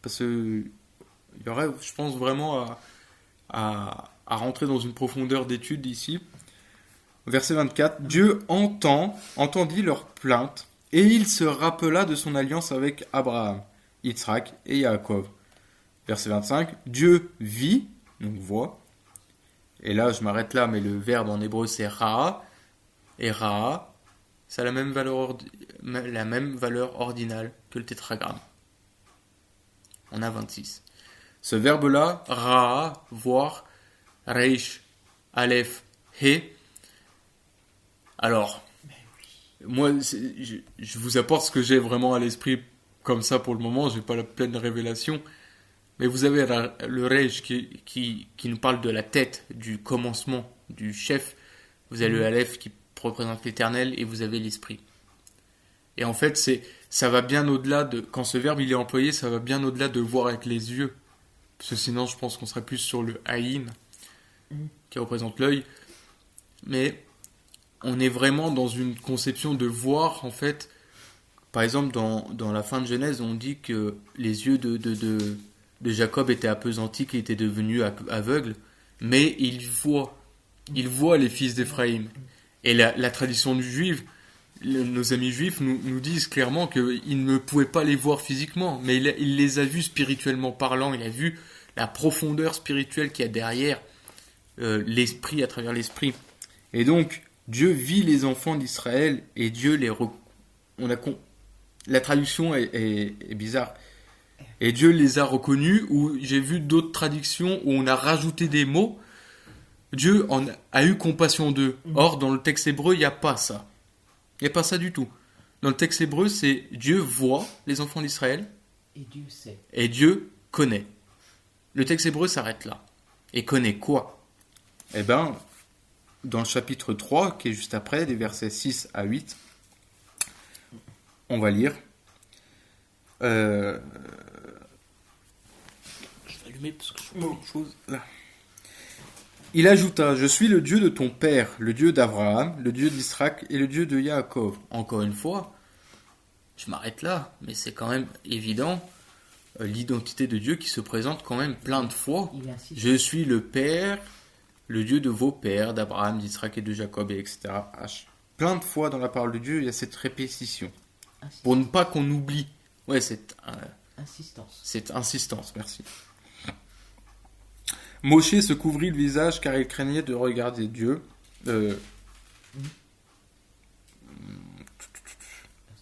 Parce que il y aurait, je pense, vraiment à rentrer dans une profondeur d'étude ici. Verset 24. Dieu entendit leur plainte, et il se rappela de son alliance avec Abraham, Yitzhak et Yaakov. Verset 25. Dieu vit, donc voit. Et là, je m'arrête là, mais le verbe en hébreu c'est Ra'a. Et Ra'a, ça a la même valeur ordinale que le tétragramme. On a 26. Ce verbe-là, Ra'a, voir, Reish, Aleph, He. Alors, moi, je vous apporte ce que j'ai vraiment à l'esprit comme ça pour le moment, je n'ai pas la pleine révélation. Mais vous avez le Reish qui nous parle de la tête, du commencement, du chef. Vous avez le Aleph qui représente l'éternel et vous avez l'esprit. Et en fait, ça va bien au-delà de... Quand ce verbe il est employé, ça va bien au-delà de voir avec les yeux. Parce que sinon, je pense qu'on serait plus sur le Aïn, qui représente l'œil. Mais on est vraiment dans une conception de voir, en fait... Par exemple, dans la fin de Genèse, on dit que les yeux de Jacob étaient appesantis, qu'il était devenu aveugle. Mais il voit les fils d'Éphraïm. Et la tradition juive... Nos amis juifs nous disent clairement qu'ils ne pouvaient pas les voir physiquement, mais il les a vus spirituellement parlant, il a vu la profondeur spirituelle qu'il y a derrière l'esprit, à travers l'esprit. Et donc, Dieu vit les enfants d'Israël et Dieu la traduction est bizarre. Et Dieu les a reconnus, ou j'ai vu d'autres traductions où on a rajouté des mots. Dieu a eu compassion d'eux. Or, dans le texte hébreu, il n'y a pas ça. Il n'y a pas ça du tout. Dans le texte hébreu, c'est Dieu voit les enfants d'Israël. Et Dieu sait. Et Dieu connaît. Le texte hébreu s'arrête là. Et connaît quoi ? Eh bien, dans le chapitre 3, qui est juste après, des versets 6 à 8, on va lire. Je vais allumer parce que je fais beaucoup de choses là. Il ajouta, je suis le Dieu de ton père, le Dieu d'Abraham, le Dieu d'Isaac et le Dieu de Yaakov. Encore une fois, je m'arrête là, mais c'est quand même évident l'identité de Dieu qui se présente quand même plein de fois. Je suis le Père, le Dieu de vos pères, d'Abraham, d'Isaac et de Jacob, etc. Plein de fois dans la parole de Dieu, il y a cette répétition. Pour ne pas qu'on oublie. Ouais, insistance. Cette insistance, merci. Moshe se couvrit le visage car il craignait de regarder Dieu.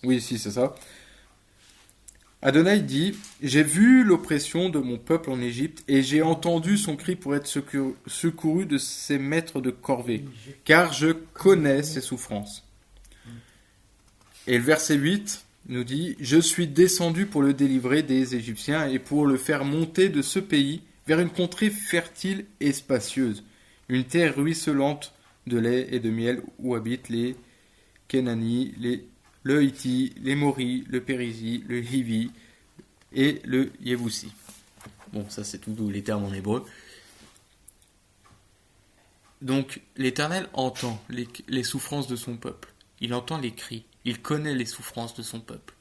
Oui, si, c'est ça. Adonai dit, j'ai vu l'oppression de mon peuple en Égypte et j'ai entendu son cri pour être secouru de ses maîtres de corvée, car je connais ses souffrances. Et le verset 8 nous dit, je suis descendu pour le délivrer des Égyptiens et pour le faire monter de ce pays vers une contrée fertile et spacieuse, une terre ruisselante de lait et de miel où habitent les Kénani, le Hitti, les Mori, le Périzi, le Hivi et le Yevoussi. Bon, ça c'est tous les termes en hébreu. Donc l'Éternel entend les souffrances de son peuple. Il entend les cris. Il connaît les souffrances de son peuple.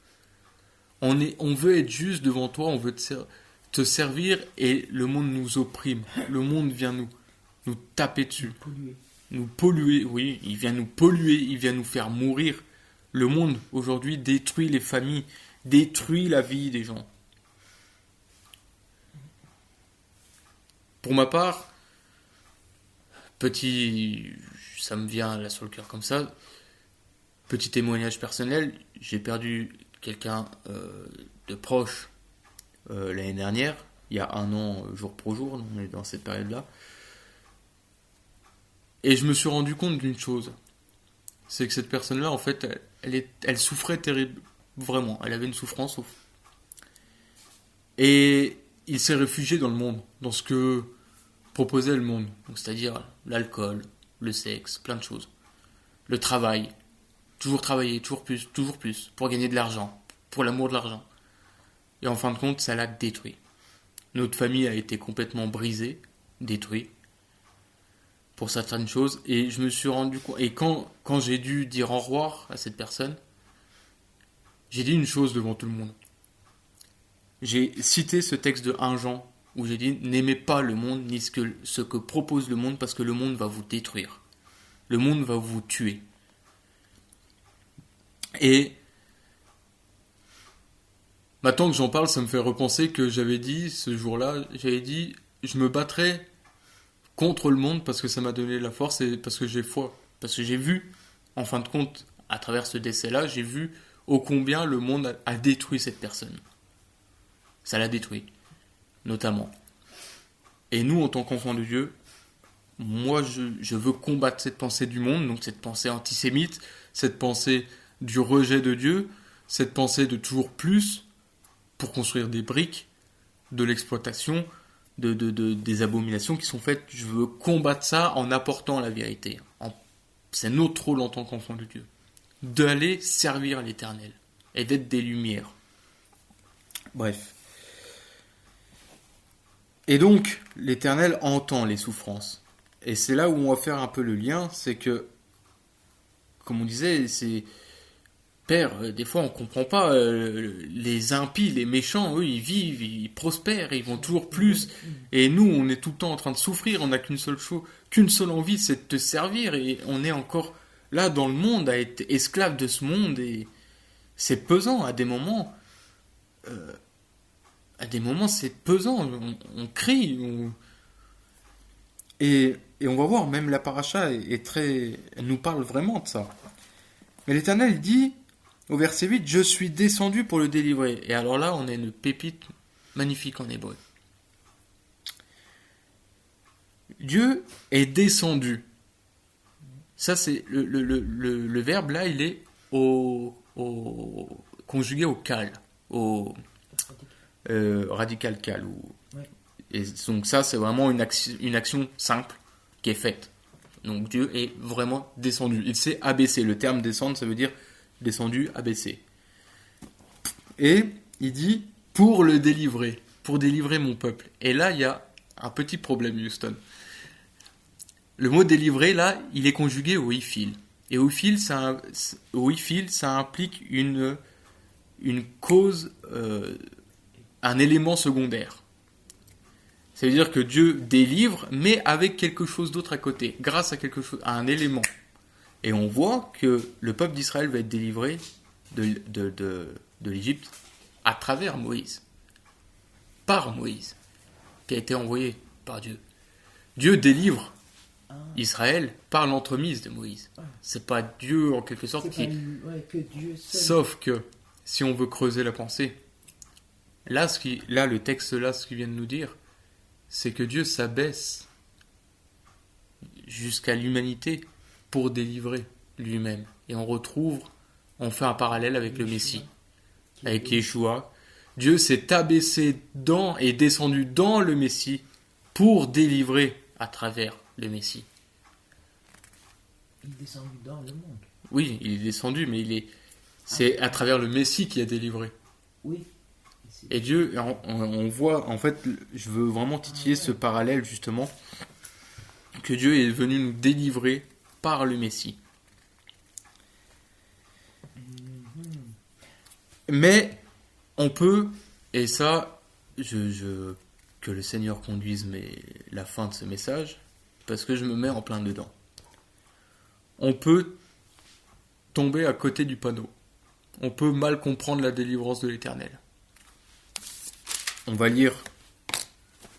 On veut être juste devant toi, on veut te servir et le monde nous opprime. Le monde vient nous taper dessus, nous polluer, oui, il vient nous polluer, il vient nous faire mourir. Le monde, aujourd'hui, détruit les familles, détruit la vie des gens. Pour ma part, ça me vient là sur le cœur comme ça, petit témoignage personnel, j'ai perdu quelqu'un de proche l'année dernière, il y a 1 an, jour pour jour, on est dans cette période-là. Et je me suis rendu compte d'une chose, c'est que cette personne-là, en fait, elle souffrait terrible, vraiment, elle avait une souffrance. Et il s'est réfugié dans le monde, dans ce que proposait le monde, donc, c'est-à-dire l'alcool, le sexe, plein de choses. Le travail, toujours travailler, toujours plus, pour gagner de l'argent, pour l'amour de l'argent. Et en fin de compte, ça l'a détruit. Notre famille a été complètement brisée, détruite, pour certaines choses, et je me suis rendu compte, et quand j'ai dû dire au revoir à cette personne, j'ai dit une chose devant tout le monde. J'ai cité ce texte de 1 Jean, où j'ai dit, n'aimez pas le monde, ni ce que propose le monde, parce que le monde va vous détruire. Le monde va vous tuer. Et maintenant que j'en parle, ça me fait repenser que j'avais dit, ce jour-là, je me battrai contre le monde parce que ça m'a donné la force et parce que j'ai foi. Parce que j'ai vu, en fin de compte, à travers ce décès-là, j'ai vu ô combien le monde a détruit cette personne. Ça l'a détruit, notamment. Et nous, en tant qu'enfants de Dieu, moi, je veux combattre cette pensée du monde, donc cette pensée antisémite, cette pensée du rejet de Dieu, cette pensée de toujours plus pour construire des briques, de l'exploitation, des abominations qui sont faites. Je veux combattre ça en apportant la vérité. C'est notre rôle en tant qu'enfant de Dieu, d'aller servir l'Éternel et d'être des lumières. Bref. Et donc, l'Éternel entend les souffrances. Et c'est là où on va faire un peu le lien, c'est que, comme on disait, c'est... Père, des fois on comprend pas, les impies, les méchants, eux ils vivent, ils prospèrent, ils vont toujours plus, et nous on est tout le temps en train de souffrir, on n'a qu'une seule envie, c'est de te servir, et on est encore là dans le monde à être esclave de ce monde, et c'est pesant à des moments, c'est pesant, on crie, et on va voir, même la paracha elle nous parle vraiment de ça. Mais l'Éternel dit, au verset 8, « Je suis descendu pour le délivrer. » Et alors là, on a une pépite magnifique en hébreu. Dieu est descendu. Ça, c'est le verbe là, il est conjugué au cal, au radical cal. Ouais. Et donc ça, c'est vraiment une action simple qui est faite. Donc Dieu est vraiment descendu. Il s'est abaissé. Le terme descendre, ça veut dire descendu, abaissé. Et il dit pour le délivrer, pour délivrer mon peuple. Et là, il y a un petit problème, Houston. Le mot délivrer, là, il est conjugué au ifil. Et au ifil, ça implique une cause, un élément secondaire. Ça veut dire que Dieu délivre, mais avec quelque chose d'autre à côté, grâce à quelque chose, à un élément. Et on voit que le peuple d'Israël va être délivré de l'Égypte à travers Moïse, par Moïse, qui a été envoyé par Dieu. Dieu délivre Israël par l'entremise de Moïse. C'est pas Dieu en quelque sorte qui... que Dieu seul. Sauf que, si on veut creuser la pensée, là, le texte là, ce qu'il vient de nous dire, c'est que Dieu s'abaisse jusqu'à l'humanité pour délivrer lui-même. Et on fait un parallèle avec le Messie, avec Yeshua. Dieu s'est abaissé et descendu dans le Messie pour délivrer à travers le Messie. Il est descendu dans le monde. Oui, il est descendu, mais c'est à travers le Messie qu'il a délivré. Oui. Et Dieu, on voit, en fait, je veux vraiment titiller ce parallèle justement, que Dieu est venu nous délivrer par le Messie. Mais on peut, et ça, que le Seigneur conduise la fin de ce message, parce que je me mets en plein dedans. on peut tomber à côté du panneau. On peut mal comprendre la délivrance de l'Éternel. On va lire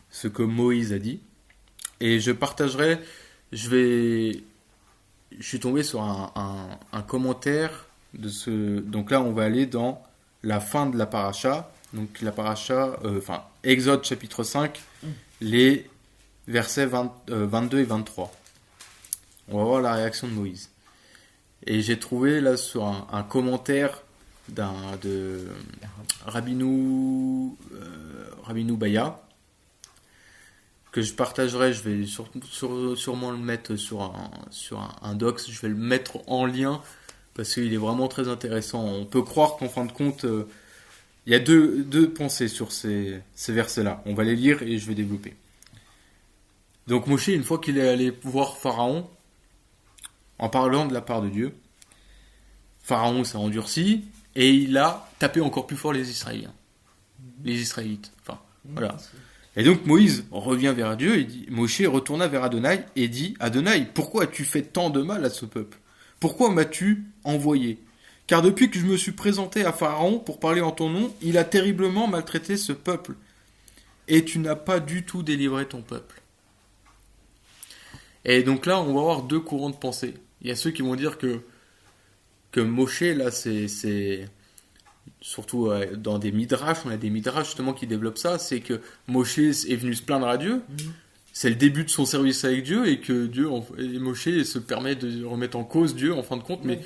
ce que Moïse a dit. Et je partagerai, je suis tombé sur un commentaire de ce... Donc là, on va aller dans la fin de la paracha. Donc la paracha, Exode chapitre 5, les versets 22 et 23. On va voir la réaction de Moïse. Et j'ai trouvé là sur un commentaire de Rabbinou Baya, que je partagerai. Je vais sûrement le mettre sur un docs. Je vais le mettre en lien parce qu'il est vraiment très intéressant. On peut croire qu'en fin de compte, il y a deux pensées sur ces versets-là. On va les lire et je vais développer. Donc Moshe, une fois qu'il est allé voir Pharaon, en parlant de la part de Dieu, Pharaon s'est endurci et il a tapé encore plus fort les Israéliens. Les Israélites. Voilà. Et donc Moïse revient vers Dieu et dit, Moshe retourna vers Adonai et dit, Adonai, pourquoi as-tu fait tant de mal à ce peuple? Pourquoi m'as-tu envoyé? Car depuis que je me suis présenté à Pharaon pour parler en ton nom, il a terriblement maltraité ce peuple. Et tu n'as pas du tout délivré ton peuple. Et donc là, on va avoir deux courants de pensée. Il y a ceux qui vont dire que Moshe, là, c'est surtout dans des midrash, on a des midrash justement qui développent ça, c'est que Moshe est venu se plaindre à Dieu, c'est le début de son service avec Dieu, et que Moshe se permet de remettre en cause Dieu en fin de compte, mais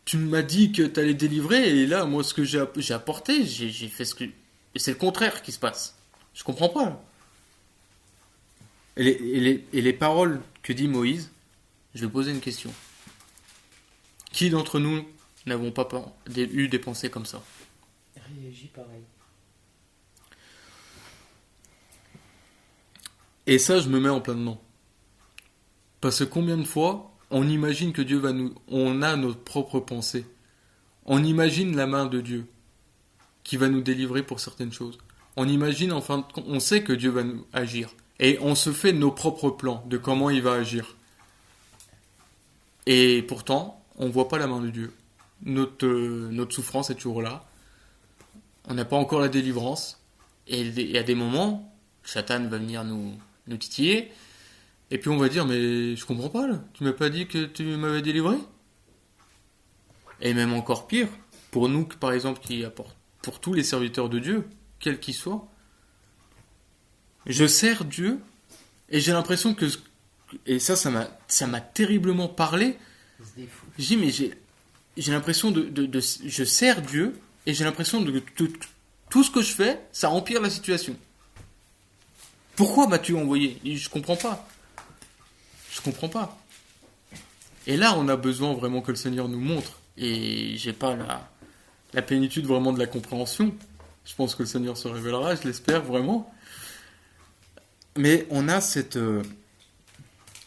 tu m'as dit que tu allais délivrer, et là, moi, ce que j'ai apporté, j'ai fait ce que... Et c'est le contraire qui se passe. Je comprends pas, là. Et les paroles que dit Moïse, je vais poser une question. Qui d'entre nous n'avons pas eu des pensées comme ça? Réagis pareil. Et ça, je me mets en plein dedans. Parce que combien de fois, on imagine que Dieu on a notre propre pensée. On imagine la main de Dieu qui va nous délivrer pour certaines choses. On imagine, on sait que Dieu va nous agir. Et on se fait nos propres plans de comment il va agir. Et pourtant, on ne voit pas la main de Dieu. Notre souffrance est toujours là. On n'a pas encore la délivrance. Et il y a des moments, Satan va venir nous titiller. Et puis on va dire, mais je comprends pas là. Tu m'as pas dit que tu m'avais délivré? Et même encore pire, pour nous par exemple pour tous les serviteurs de Dieu, quels qu'ils soient, je sers Dieu et j'ai l'impression que, et ça m'a terriblement parlé. Je dis, mais j'ai l'impression je sers Dieu et j'ai l'impression de tout ce que je fais, ça empire la situation. Pourquoi m'as-tu envoyé? Je comprends pas. Et là, on a besoin vraiment que le Seigneur nous montre. Et j'ai pas la plénitude vraiment de la compréhension. Je pense que le Seigneur se révélera, je l'espère vraiment. Mais on a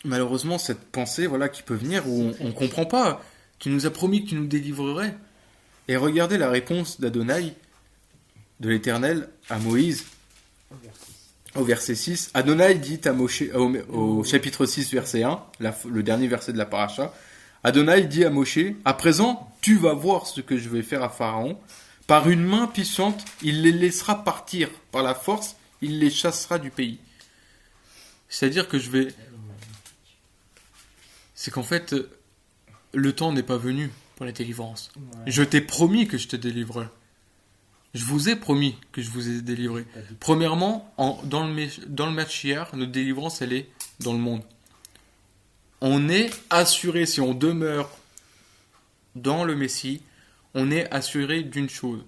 malheureusement cette pensée qui peut venir où on comprend pas. Tu nous as promis que tu nous délivrerais. Et regardez la réponse d'Adonai, de l'Éternel, à Moïse, au verset 6. Adonai dit à Moshe, au chapitre 6, verset 1, le dernier verset de la paracha, Adonai dit à Moshe, à présent, tu vas voir ce que je vais faire à Pharaon. Par une main puissante, il les laissera partir. Par la force, il les chassera du pays. C'est-à-dire que c'est qu'en fait, le temps n'est pas venu pour la délivrance. Ouais. Je t'ai promis que je te délivrerai. Je vous ai promis que je vous ai délivré. Premièrement, dans le Mashiach, notre délivrance, elle est dans le monde. On est assuré, si on demeure dans le Messie, on est assuré d'une chose,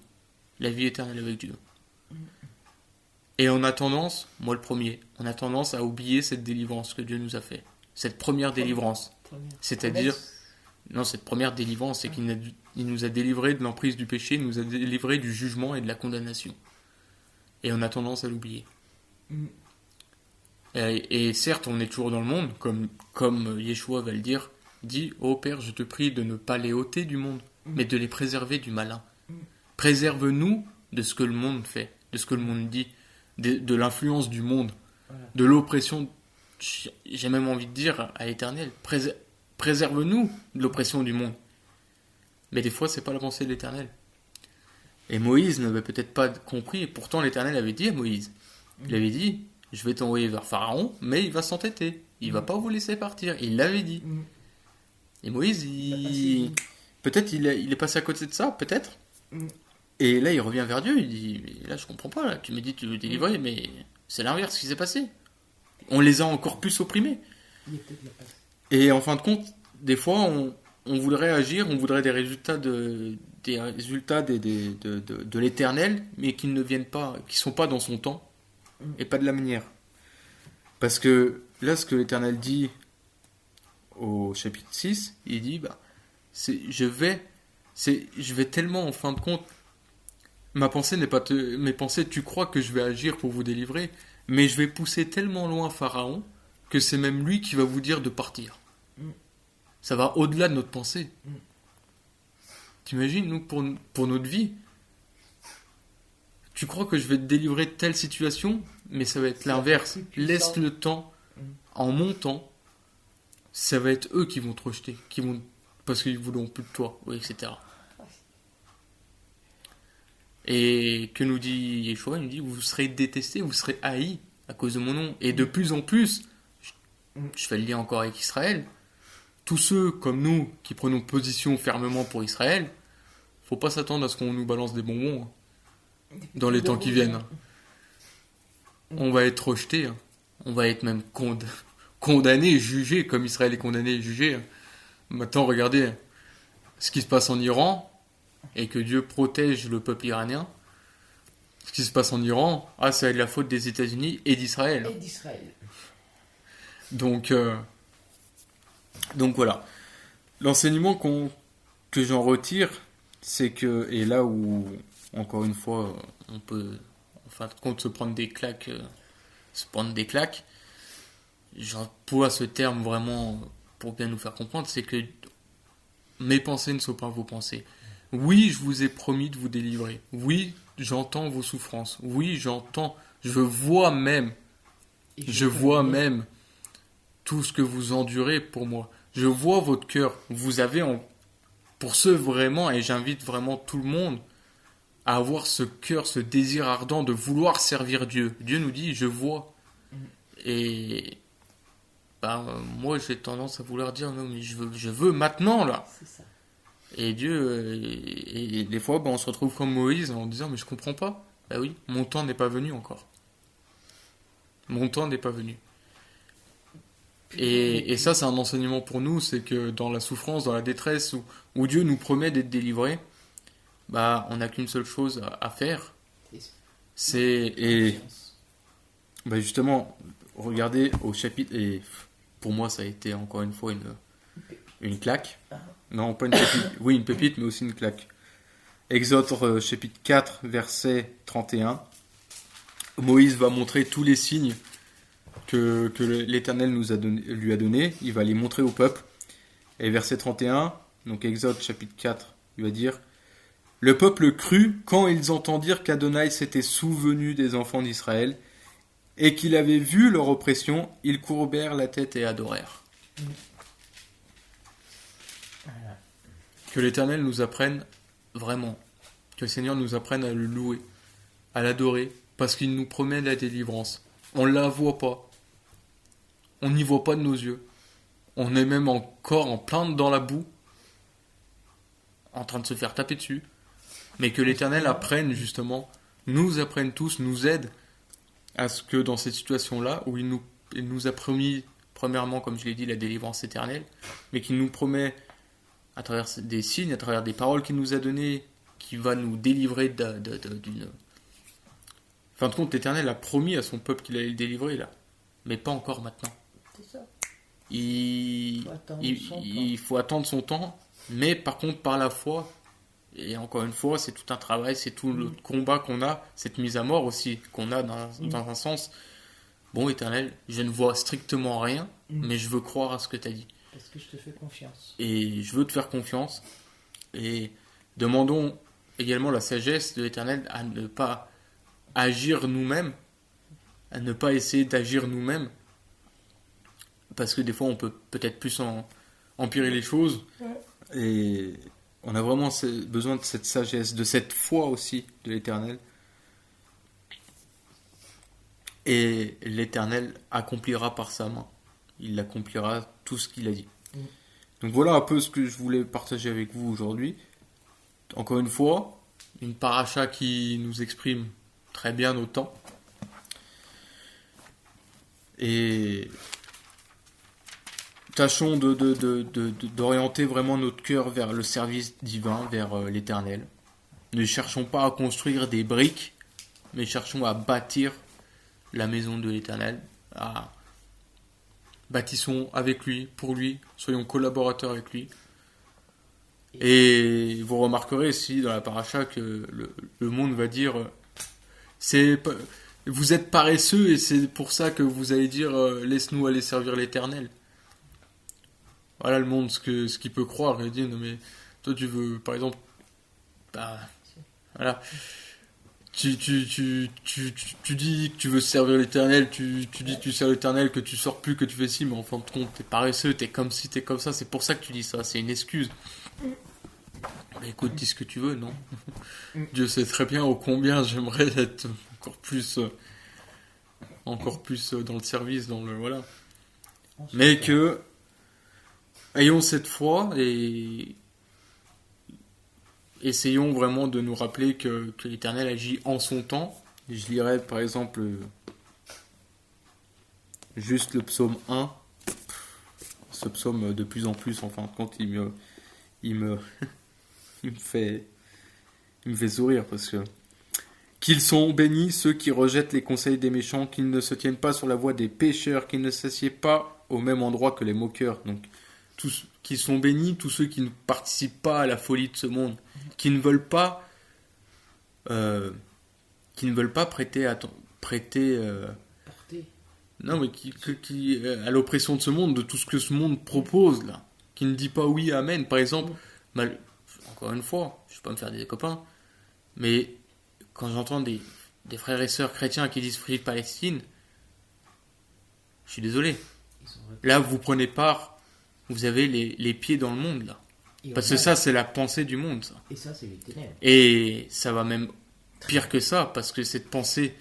la vie éternelle avec Dieu. Et on a tendance, moi le premier, on a tendance à oublier cette délivrance que Dieu nous a fait. Cette première délivrance. C'est-à-dire, cette première délivrance, c'est qu'il nous a délivrés de l'emprise du péché, il nous a délivrés du jugement et de la condamnation. Et on a tendance à l'oublier. Et certes, on est toujours dans le monde, comme Yeshua va le dire, dit, ô Père, je te prie de ne pas les ôter du monde, mais de les préserver du malin. Préserve-nous de ce que le monde fait, de ce que le monde dit, de l'influence du monde, de l'oppression, j'ai même envie de dire à l'Éternel, préserve-nous de l'oppression du monde. Mais des fois, c'est pas la pensée de l'Éternel. Et Moïse n'avait peut-être pas compris, et pourtant l'Éternel avait dit à Moïse, il avait dit, je vais t'envoyer vers Pharaon, mais il va s'entêter, il va pas vous laisser partir, il l'avait dit. Et Moïse, peut-être il est passé à côté de ça, peut-être. Et là, il revient vers Dieu, il dit, mais là, je comprends pas, là. Tu me dis que tu veux délivrer, mais c'est l'inverse qui s'est passé. On les a encore plus opprimés. Il est peut-être la passe. Et en fin de compte, des fois, on voudrait agir, on voudrait des résultats de l'Éternel, mais qui ne viennent pas, qui sont pas dans son temps, et pas de la manière. Parce que là, ce que l'Éternel dit au chapitre 6, il dit, je vais tellement, en fin de compte, mes pensées, tu crois que je vais agir pour vous délivrer, mais je vais pousser tellement loin Pharaon, que c'est même lui qui va vous dire de partir. Ça va au-delà de notre pensée. T'imagines, nous, pour notre vie, tu crois que je vais te délivrer de telle situation, mais ça va être l'inverse. Laisse le temps, en montant, ça va être eux qui vont te rejeter, parce qu'ils ne voudront plus de toi, etc. Et que nous dit Yeshua, il nous dit, vous serez détestés, vous serez haïs à cause de mon nom. Et de plus en plus, je fais le lien encore avec Israël, tous ceux comme nous qui prenons position fermement pour Israël, faut pas s'attendre à ce qu'on nous balance des bonbons dans les temps qui viennent. On va être rejeté, on va être même condamné, jugé, comme Israël est condamné et jugé. Maintenant, regardez ce qui se passe en Iran, et que Dieu protège le peuple iranien. Ce qui se passe en Iran, c'est de la faute des États-Unis et d'Israël. Donc voilà. L'enseignement que j'en retire, c'est que, et là où, encore une fois, on peut, en fin de compte, se prendre des claques, j'emploie ce terme vraiment pour bien nous faire comprendre, c'est que mes pensées ne sont pas vos pensées. Oui, je vous ai promis de vous délivrer. Oui, j'entends vos souffrances. Oui, je vois même tout ce que vous endurez pour moi. Je vois votre cœur. Vous avez, pour ceux vraiment, et j'invite vraiment tout le monde à avoir ce cœur, ce désir ardent de vouloir servir Dieu. Dieu nous dit, je vois. Et moi, j'ai tendance à vouloir dire, non, mais je veux maintenant, là. C'est ça. Et Dieu, et des fois, on se retrouve comme Moïse en disant, mais je comprends pas. Oui, mon temps n'est pas venu encore. Mon temps n'est pas venu. Et ça, c'est un enseignement pour nous, c'est que dans la souffrance, dans la détresse, où Dieu nous promet d'être délivrés, on n'a qu'une seule chose à faire. Justement, regardez au chapitre, et pour moi, ça a été encore une fois une claque. Non, pas une pépite. Oui, une pépite, mais aussi une claque. Exode chapitre 4, verset 31. Moïse va montrer tous les signes que l'Éternel lui a donné. Il va les montrer au peuple. Et verset 31, donc Exode chapitre 4, il va dire, le peuple crut quand ils entendirent qu'Adonai s'était souvenu des enfants d'Israël et qu'il avait vu leur oppression, ils courbèrent la tête et adorèrent. Que l'Éternel nous apprenne vraiment, que le Seigneur nous apprenne à le louer, à l'adorer, parce qu'il nous promet la délivrance. On ne la voit pas. On n'y voit pas de nos yeux. On est même encore en plein dans la boue, en train de se faire taper dessus. Mais que l'Éternel apprenne justement, nous apprenne tous, nous aide à ce que dans cette situation-là, où il nous a promis, premièrement, comme je l'ai dit, la délivrance éternelle, mais qu'il nous promet à travers des signes, à travers des paroles qu'il nous a données, qui va nous délivrer d'une... En fin de compte, l'Éternel a promis à son peuple qu'il allait le délivrer, là. Mais pas encore maintenant. C'est ça. Il faut attendre son temps, mais par contre, par la foi, et encore une fois, c'est tout un travail, c'est tout le combat qu'on a, cette mise à mort aussi, qu'on a dans un sens. Bon, Éternel, je ne vois strictement rien, mais je veux croire à ce que tu as dit. Parce que je te fais confiance. Et je veux te faire confiance. Et demandons également la sagesse de l'Éternel à ne pas agir nous-mêmes, à ne pas essayer d'agir nous-mêmes, parce que des fois on peut peut-être plus empirer les choses. Et on a vraiment besoin de cette sagesse, de cette foi aussi de l'Éternel. Et l'Éternel accomplira par sa main. Il accomplira tout ce qu'il a dit. Donc voilà un peu ce que je voulais partager avec vous aujourd'hui. Encore une fois, Une paracha qui nous exprime très bien nos temps. et tâchons d'orienter vraiment notre cœur vers le service divin, vers l'Éternel. Ne cherchons pas à construire des briques, mais cherchons à bâtir la maison de l'Éternel. Bâtissons avec lui, pour lui, soyons collaborateurs avec lui. Et vous remarquerez ici dans la paracha que le monde va dire vous êtes paresseux et c'est pour ça que vous allez dire laisse-nous aller servir l'Éternel. Voilà le monde, ce qu'il peut croire et dire non mais toi tu veux par exemple voilà tu dis que tu veux servir l'Éternel, tu dis que tu sers l'Éternel, que tu sors plus, que tu fais ci, mais en fin de compte t'es paresseux, t'es comme ci, t'es comme ça, c'est pour ça que tu dis ça, c'est une excuse. Mais écoute, dis ce que tu veux, non? Dieu sait très bien ô combien j'aimerais être encore plus dans le service, dans le voilà. Mais que ayons cette foi et essayons vraiment de nous rappeler que l'Éternel agit en son temps. je lirai par exemple juste le psaume 1. Ce psaume de plus en plus, en fin de compte, il me il me fait sourire parce que qu'ils sont bénis ceux qui rejettent les conseils des méchants, qu'ils ne se tiennent pas sur la voie des pécheurs, qu'ils ne s'assiedent pas au même endroit que les moqueurs. Donc tous qui sont bénis, tous ceux qui ne participent pas à la folie de ce monde, qui ne veulent pas prêter Porter. non mais qui à l'oppression de ce monde, de tout ce que ce monde propose là, qui ne dit pas oui amen. Par exemple, encore une fois, je vais pas me faire des copains, mais quand j'entends des frères et sœurs chrétiens qui disent Free Palestine, je suis désolé. Là, vous prenez part, vous avez les pieds dans le monde là. Parce que ça, c'est la pensée du monde, ça. Et ça, c'est les ténèbres. Et ça va même pire que ça, parce que cette pensée,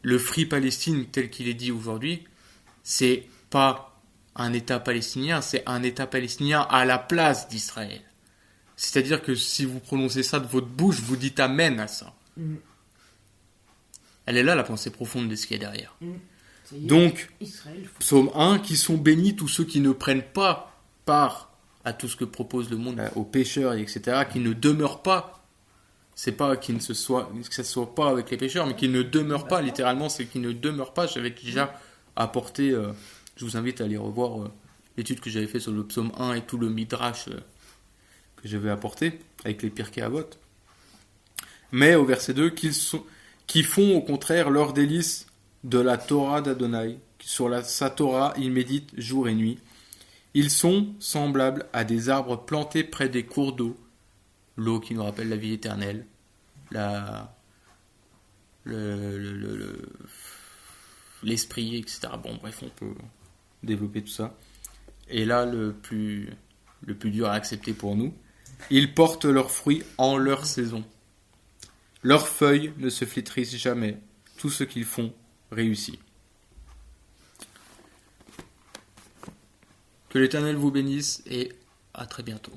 le Free Palestine tel qu'il est dit aujourd'hui, c'est pas un État palestinien, c'est un État palestinien à la place d'Israël. C'est-à-dire que si vous prononcez ça de votre bouche, vous dites amen à ça. Elle est là, la pensée profonde de ce qu'il y a derrière. Donc, Israël, psaume 1, qui sont bénis tous ceux qui ne prennent pas part à tout ce que propose le monde, aux pécheurs, etc., qui ne demeurent pas. C'est pas que ce soit pas avec les pécheurs, mais qui ne demeurent pas, littéralement, c'est qui ne demeurent pas. J'avais déjà apporté, je vous invite à aller revoir l'étude que j'avais fait sur le psaume 1 et tout le midrash que j'avais apporté, avec les Pirkei Avot. Mais au verset 2, qui font au contraire leur délice de la Torah d'Adonai, sur sa Torah, ils méditent jour et nuit. Ils sont semblables à des arbres plantés près des cours d'eau, l'eau qui nous rappelle la vie éternelle, l'esprit, etc. Bon, bref, on peut développer tout ça. Et là, le plus dur à accepter pour nous, ils portent leurs fruits en leur saison. Leurs feuilles ne se flétrissent jamais. Tout ce qu'ils font réussit. Que l'Éternel vous bénisse et à très bientôt.